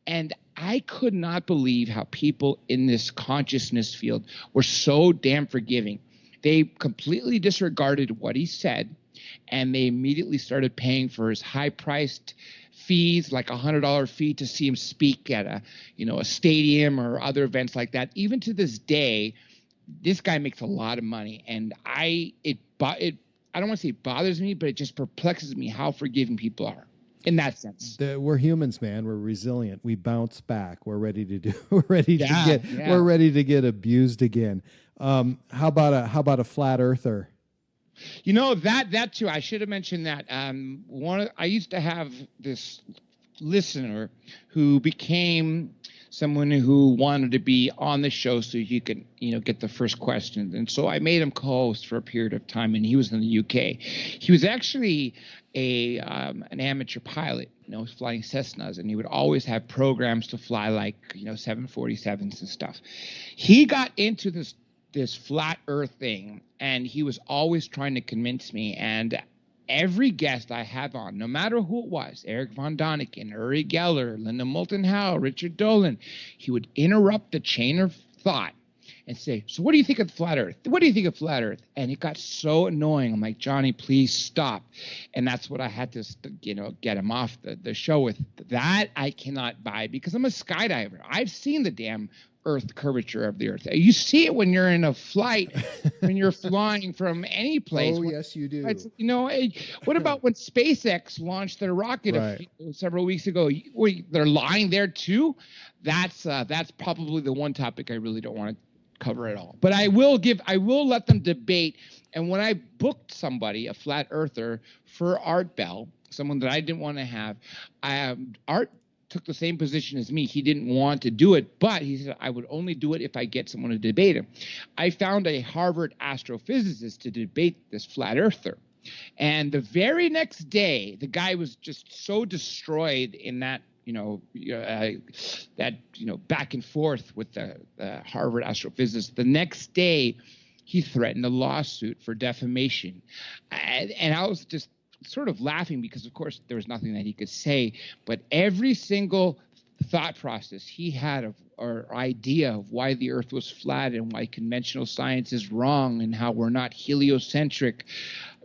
And I could not believe how people in this consciousness field were so damn forgiving. They completely disregarded what he said, and they immediately started paying for his high-priced fees, like $100 fee to see him speak at a stadium or other events like that. Even to this day, this guy makes a lot of money, and I don't want to say it bothers me, but it just perplexes me how forgiving people are in that sense. We're humans, man. We're resilient. We bounce back. We're ready to we're ready to get abused again. How about a flat earther? That too. I should have mentioned that. I used to have this listener who became someone who wanted to be on the show so he could, get the first question. And so I made him co-host for a period of time, and he was in the UK. He was actually an amateur pilot, flying Cessnas, and he would always have programs to fly like, 747s and stuff. He got into this flat earth thing, and he was always trying to convince me. And every guest I have on, no matter who it was, Eric Von Daniken, Uri Geller, Linda Moulton Howe, Richard Dolan, he would interrupt the chain of thought and say, so what do you think of flat earth? What do you think of flat earth? And it got so annoying. I'm like, Johnny, please stop. And that's what I had to, get him off the show with. That I cannot buy because I'm a skydiver. I've seen the damn earth curvature of the earth. You see it when you're in a flight, when you're flying from any place. Oh, yes, you do. What about when SpaceX launched their rocket several weeks ago? They're lying there too. That's probably the one topic I really don't want to cover at all. But I will let them debate. And when I booked somebody, a flat earther, for Art Bell, someone that I didn't want to have, Art took the same position as me. He didn't want to do it, but he said, I would only do it if I get someone to debate him. I found a Harvard astrophysicist to debate this flat earther. And the very next day, the guy was just so destroyed in that, back and forth with the Harvard astrophysicist. The next day, he threatened a lawsuit for defamation. And I was just sort of laughing because, of course, there was nothing that he could say. But every single thought process he had or idea of why the Earth was flat and why conventional science is wrong and how we're not heliocentric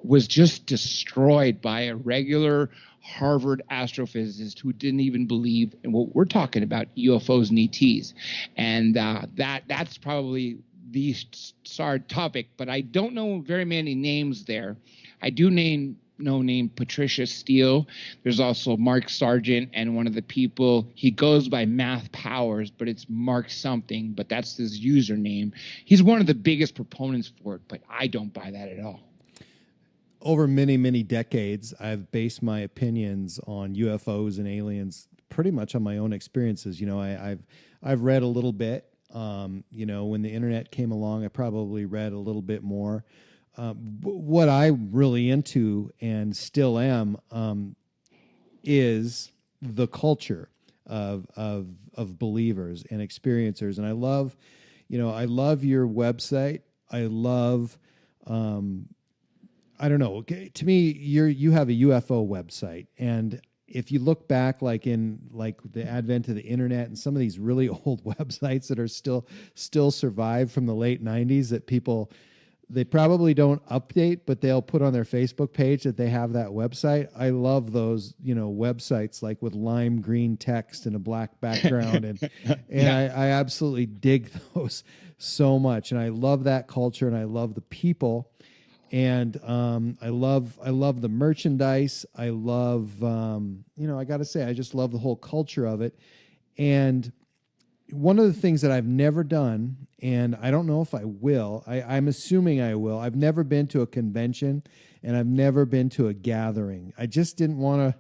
was just destroyed by a regular Harvard astrophysicist who didn't even believe in what we're talking about, UFOs and ETs. And that's probably the SARD topic, but I don't know very many names there. I do know Patricia Steele. There's also Mark Sargent, and one of the people, he goes by Math Powers, but it's Mark something, but that's his username. He's one of the biggest proponents for it, but I don't buy that at all. Over many, many decades, I've based my opinions on UFOs and aliens pretty much on my own experiences. I've read a little bit. When the internet came along, I probably read a little bit more. What I'm really into and still am is the culture of believers and experiencers. And I love your website. I love, I don't know. Okay, to me, you have a UFO website, and if you look back, like the advent of the internet and some of these really old websites that are still survive from the late 90s that people, they probably don't update, but they'll put on their Facebook page that they have that website. I love those, websites like with lime green text and a black background. And Yeah. I absolutely dig those so much. And I love that culture and I love the people. And I love the merchandise. I love, I got to say, I just love the whole culture of it. And one of the things that I've never done, and I don't know if I will, I'm assuming I will. I've never been to a convention, and I've never been to a gathering. I just didn't want to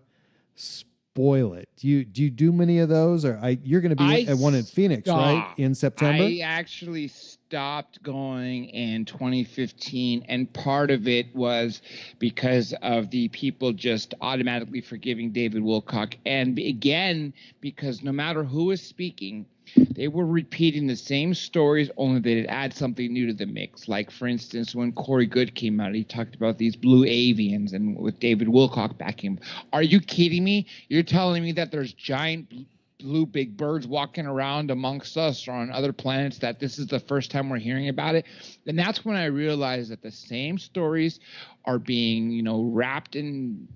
spoil it. Do you do many of those? Or you're going to be at one in Phoenix, right, in September? I actually stopped going in 2015, and part of it was because of the people just automatically forgiving David Wilcock, and again because no matter who was speaking, they were repeating the same stories, only they'd add something new to the mix. Like, for instance, when Corey Good came out, he talked about these blue avians, and with David Wilcock backing him. Are you kidding me? You're telling me that there's giant blue big birds walking around amongst us or on other planets, that this is the first time we're hearing about it? And that's when I realized that the same stories are being, wrapped in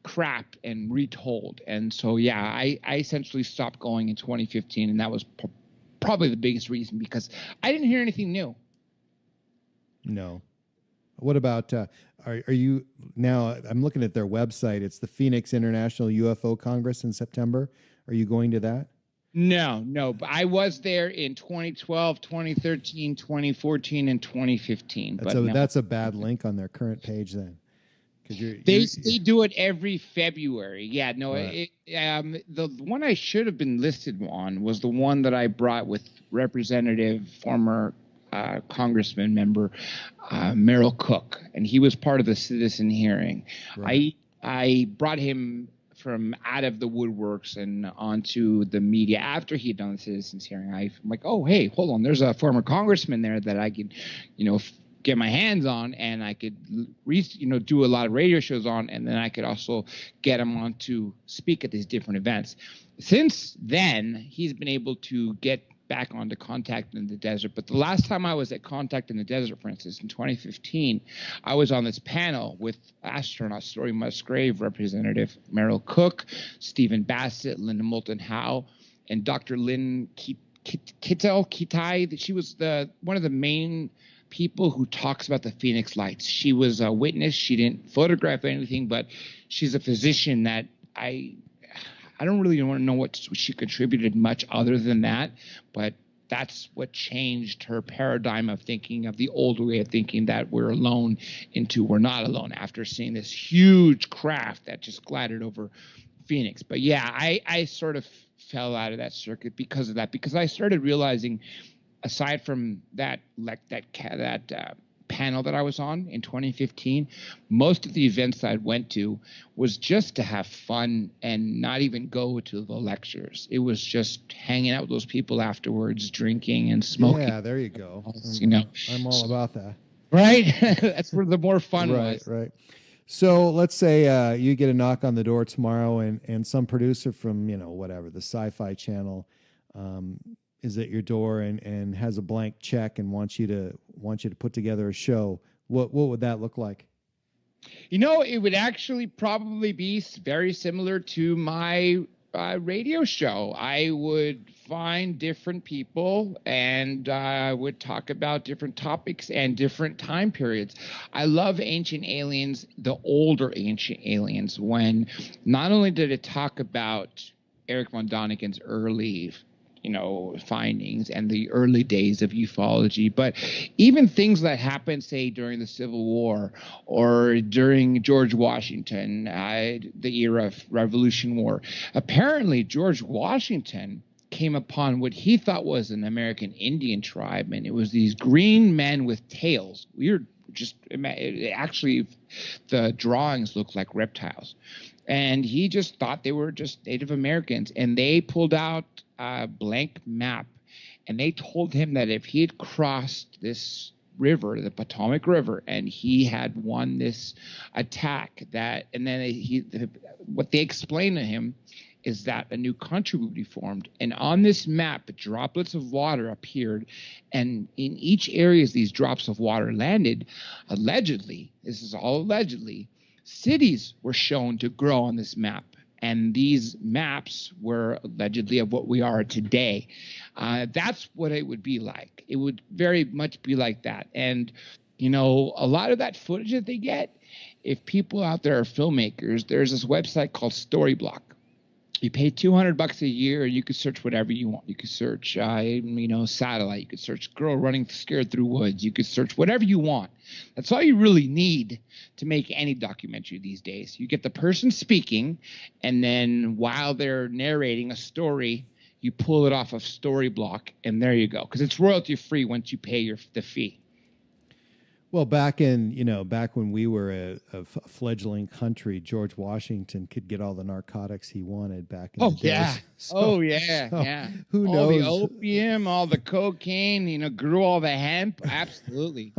crap and retold. And so, yeah, I essentially stopped going in 2015, and that was probably the biggest reason, because I didn't hear anything new. No. What about, are you, now I'm looking at their website, it's the Phoenix International UFO Congress in September. Are you going to that? No, but I was there in 2012, 2013, 2014, and 2015. That's a bad link on their current page then. They do it every February. Yeah, no, right. The one I should have been listed on was the one that I brought with former Congressman member Merrill Cook, and he was part of the citizen hearing. Right. I brought him from out of the woodworks and onto the media after he'd done the citizens hearing. I'm like, oh, hey, hold on, there's a former congressman there that I can, get my hands on, and I could, do a lot of radio shows on, and then I could also get him on to speak at these different events. Since then, he's been able to get back onto Contact in the Desert. But the last time I was at Contact in the Desert, for instance, in 2015, I was on this panel with astronaut Story Musgrave, Representative Merrill Cook, Stephen Bassett, Linda Moulton Howe, and Dr. Lynn Kitai. She was one of the main people who talks about the Phoenix Lights. She was a witness. She didn't photograph anything, but she's a physician that I don't really want to know what she contributed much other than that, but that's what changed her paradigm of thinking, of the old way of thinking that we're alone, into we're not alone, after seeing this huge craft that just glided over Phoenix. But yeah, I sort of fell out of that circuit because of that. Because I started realizing, aside from that, panel that I was on in 2015, most of the events I went to was just to have fun and not even go to the lectures. It was just hanging out with those people afterwards, drinking and smoking. Yeah, there you go. I'm all about that. Right? That's where the more fun was. Right. So let's say you get a knock on the door tomorrow, and some producer from whatever, the Sci-Fi Channel is at your door and has a blank check and wants you to put together a show. What would that look like? It would actually probably be very similar to my radio show. I would find different people and would talk about different topics and different time periods. I love Ancient Aliens, the older Ancient Aliens, when not only did it talk about Eric von Däniken's early findings and the early days of ufology, but even things that happened, say, during the Civil War or during George Washington, the era of Revolution War. Apparently, George Washington came upon what he thought was an American Indian tribe, and it was these green men with tails. Actually, the drawings looked like reptiles. And he just thought they were just Native Americans. And they pulled out a blank map, and they told him that if he had crossed this river, the Potomac River, and he had won this attack, what they explained to him is that a new country would be formed. And on this map, droplets of water appeared, and in each area as these drops of water landed, allegedly, this is all allegedly, cities were shown to grow on this map. And these maps were allegedly of what we are today. That's what it would be like. It would very much be like that. And, a lot of that footage that they get, if people out there are filmmakers, there's this website called Storyblock. You pay $200 a year, and you could search whatever you want. You could search, satellite. You could search girl running scared through woods. You could search whatever you want. That's all you really need to make any documentary these days. You get the person speaking, and then while they're narrating a story, you pull it off of Storyblock, and there you go. Because it's royalty free once you pay the fee. Well, back when we were a fledgling country, George Washington could get all the narcotics he wanted back in the days. Yeah. So, Yeah. Who all knows? All the opium, all the cocaine, grew all the hemp. Absolutely.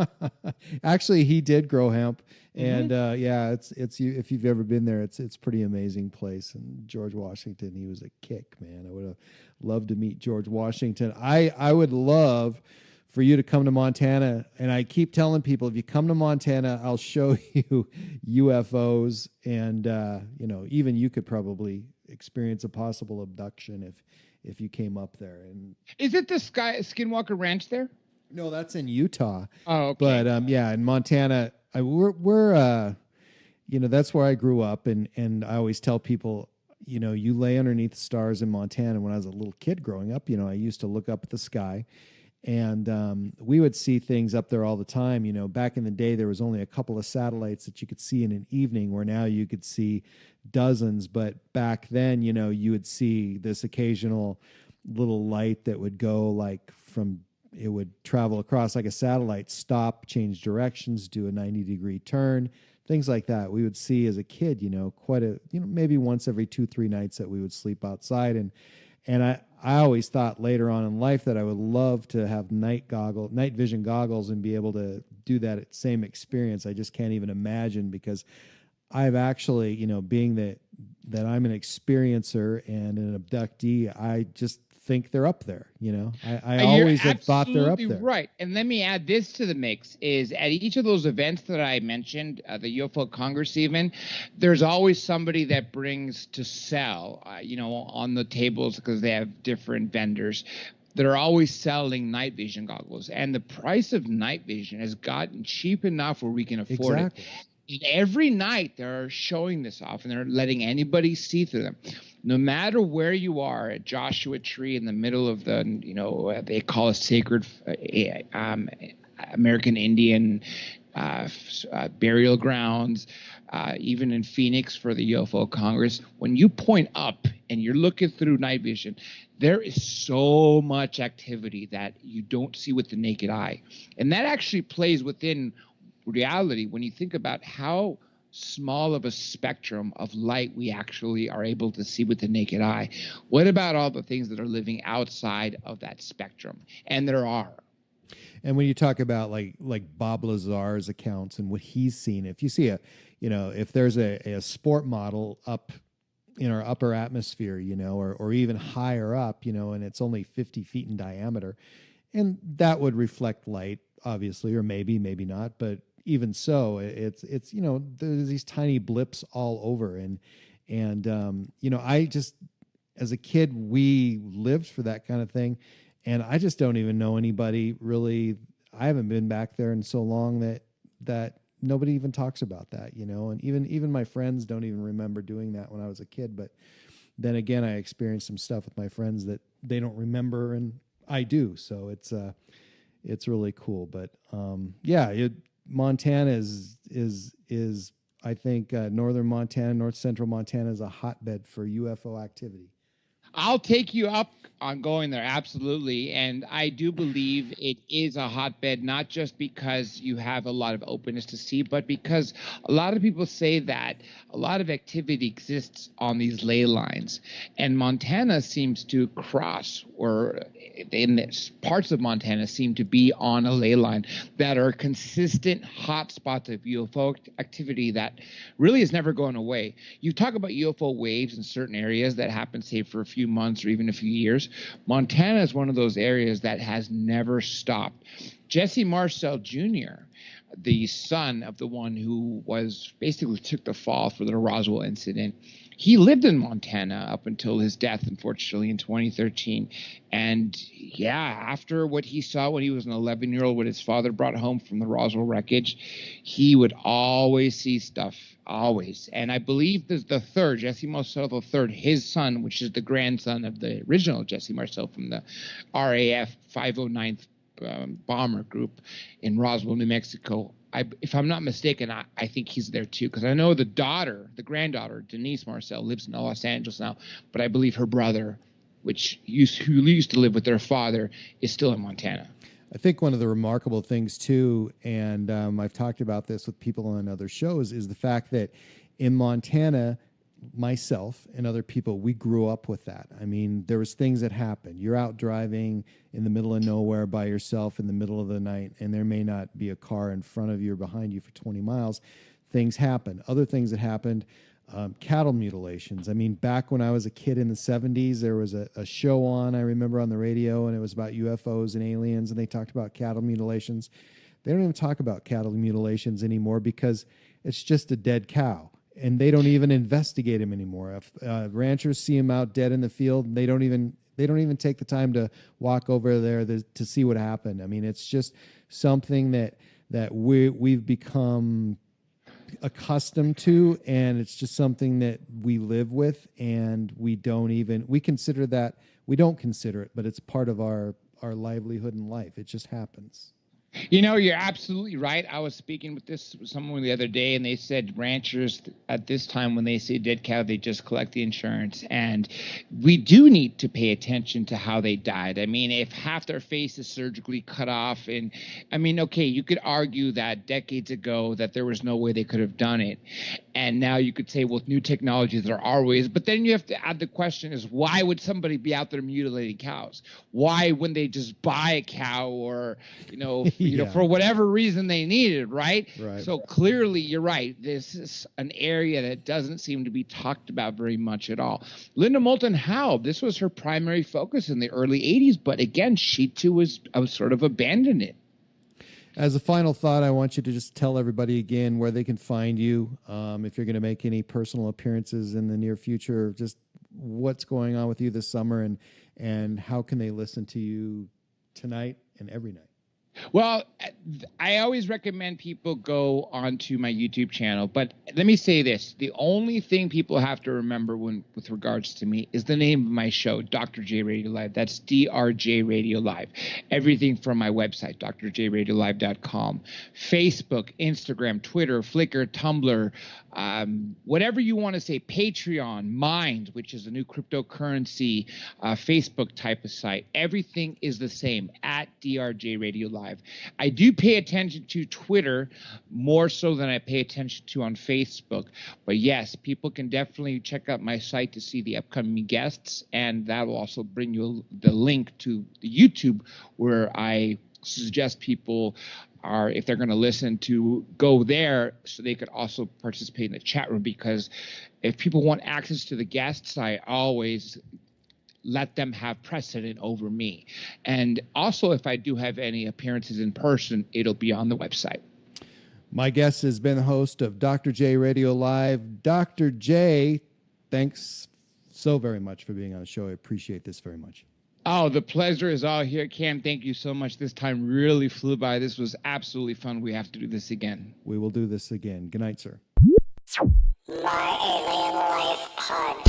Actually, he did grow hemp. And it's if you've ever been there, it's pretty amazing place. And George Washington, he was a kick, man. I would have loved to meet George Washington. I would love for you to come to Montana. And I keep telling people, if you come to Montana, I'll show you UFOs. And, even you could probably experience a possible abduction if you came up there. And is it the Skinwalker Ranch there? No, that's in Utah. Oh, okay. But, in Montana, we're that's where I grew up. And I always tell people, you lay underneath the stars in Montana. When I was a little kid growing up, I used to look up at the sky. And we would see things up there all the time. Back in the day, there was only a couple of satellites that you could see in an evening, where now you could see dozens. But back then, you would see this occasional little light that would go it would travel across like a satellite, stop, change directions, do a 90-degree turn, things like that. We would see as a kid, quite maybe once every 2-3 nights that we would sleep outside. And I always thought later on in life that I would love to have night vision goggles and be able to do that same experience. I just can't even imagine, because I've actually, being that I'm an experiencer and an abductee, I just think they're up there. I always have thought they're up there. Right. And let me add this to the mix: is at each of those events that I mentioned, the UFO Congress even, there's always somebody that brings to sell, on the tables, because they have different vendors that are always selling night vision goggles. And the price of night vision has gotten cheap enough where we can afford it. And every night they're showing this off, and they're letting anybody see through them. No matter where you are, at Joshua Tree in the middle of the, they call it sacred American Indian burial grounds, even in Phoenix for the UFO Congress, when you point up and you're looking through night vision, there is so much activity that you don't see with the naked eye. And that actually plays within reality when you think about how small of a spectrum of light we actually are able to see with the naked eye. What about all the things that are living outside of that spectrum? And there are. And when you talk about like Bob Lazar's accounts and what he's seen, if you see if there's a sport model up in our upper atmosphere, or even higher up, and it's only 50 feet in diameter, and that would reflect light, obviously, or maybe not, but even so, it's there's these tiny blips all over, and I just, as a kid, we lived for that kind of thing. And I just don't even know anybody really. I haven't been back there in so long that nobody even talks about that, and even my friends don't even remember doing that when I was a kid. But then again, I experienced some stuff with my friends that they don't remember, and I do. So it's really cool. But Montana is I think northern Montana, north central Montana is a hotbed for UFO activity. I'll take you up on going there, absolutely. And I do believe it is a hotbed, not just because you have a lot of openness to see, but because a lot of people say that a lot of activity exists on these ley lines. And Montana seems to cross, or in this, parts of Montana seem to be on a ley line that are consistent hotspots of UFO activity that really is never going away. You talk about UFO waves in certain areas that happen, say, for a few months or even a few years. Montana is one of those areas that has never stopped. Jesse Marcel Jr., the son of the one who was basically took the fall for the Roswell incident, he lived in Montana up until his death, unfortunately, in 2013. And yeah, after what he saw when he was an 11-year-old, what his father brought home from the Roswell wreckage, he would always see stuff, always. And I believe there's the third, Jesse Marcel the third, his son, which is the grandson of the original Jesse Marcel from the RAF 509th bomber group in Roswell, New Mexico. If I'm not mistaken, I think he's there too, because I know the granddaughter, Denise Marcel, lives in Los Angeles now, but I believe her brother, who used to live with their father, is still in Montana. I think one of the remarkable things too, and I've talked about this with people on other shows, is the fact that in Montana, myself and other people, we grew up with that. I mean, there was things that happened. You're out driving in the middle of nowhere by yourself in the middle of the night, and there may not be a car in front of you or behind you for 20 miles. Things happen. Other things that happened, cattle mutilations. I mean, back when I was a kid in the 70s, there was a show on, I remember, on the radio, and it was about UFOs and aliens, and they talked about cattle mutilations. They don't even talk about cattle mutilations anymore because it's just a dead cow. And they don't even investigate him anymore. If ranchers see him out dead in the field, they don't even take the time to walk over there to see what happened. I mean, it's just something that we've become accustomed to, and it's just something that we live with, and we don't consider it, but it's part of our livelihood in life. It just happens. You're absolutely right. I was speaking with someone the other day, and they said ranchers at this time, when they see a dead cow, they just collect the insurance. And we do need to pay attention to how they died. I mean, if half their face is surgically cut off, and I mean, okay, you could argue that decades ago that there was no way they could have done it. And now you could say, well, with new technologies, there are ways. But then you have to add the question is, why would somebody be out there mutilating cows? Why wouldn't they just buy a cow or, for whatever reason they needed, right? So clearly, you're right. This is an area that doesn't seem to be talked about very much at all. Linda Moulton Howe, this was her primary focus in the early 80s. But again, she too was sort of abandoned it. As a final thought, I want you to just tell everybody again where they can find you. If you're going to make any personal appearances in the near future, just what's going on with you this summer, and how can they listen to you tonight and every night? Well, I always recommend people go onto my YouTube channel, but let me say this. The only thing people have to remember with regards to me is the name of my show, Dr. J Radio Live. That's DRJ Radio Live. Everything from my website, drjradiolive.com, Facebook, Instagram, Twitter, Flickr, Tumblr, whatever you want to say, Patreon, Mind, which is a new cryptocurrency Facebook type of site. Everything is the same at DRJ Radio Live. I do pay attention to Twitter more so than I pay attention to on Facebook. But yes, people can definitely check out my site to see the upcoming guests, and that will also bring you the link to the YouTube where I suggest people are, if they're going to listen, to go there so they could also participate in the chat room, because if people want access to the guests, I always let them have precedent over me. And also, if I do have any appearances in person, it'll be on the website. My guest has been the host of Dr. J Radio Live. Dr. J, thanks so very much for being on the show. I appreciate this very much. Oh, the pleasure is all here. Cam, thank you so much. This time really flew by. This was absolutely fun. We have to do this again. We will do this again. Good night, sir. My Alien Life Podcast.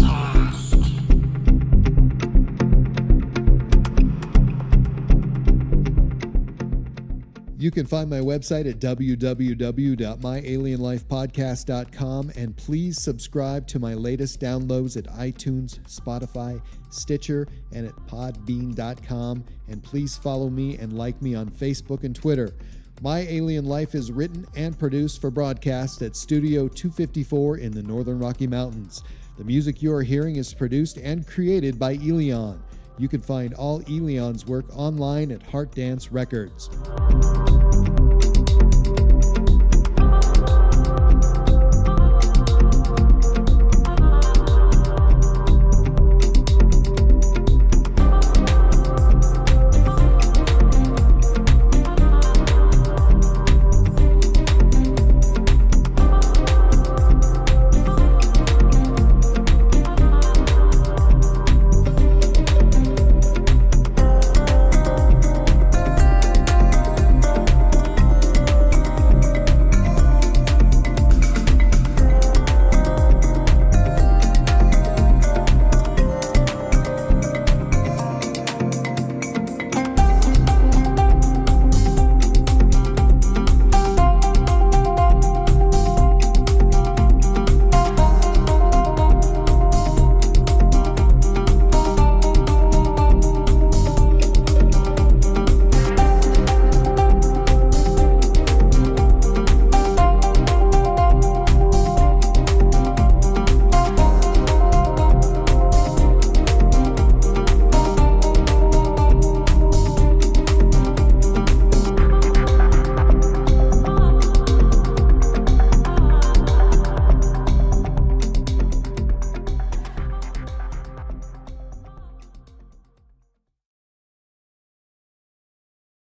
You can find my website at www.myalienlifepodcast.com, and please subscribe to my latest downloads at iTunes, Spotify, Stitcher, and at podbean.com. And please follow me and like me on Facebook and Twitter. My Alien Life is written and produced for broadcast at Studio 254 in the Northern Rocky Mountains. The music you are hearing is produced and created by ELEON. You can find all ELEON's work online at Heart Dance Records.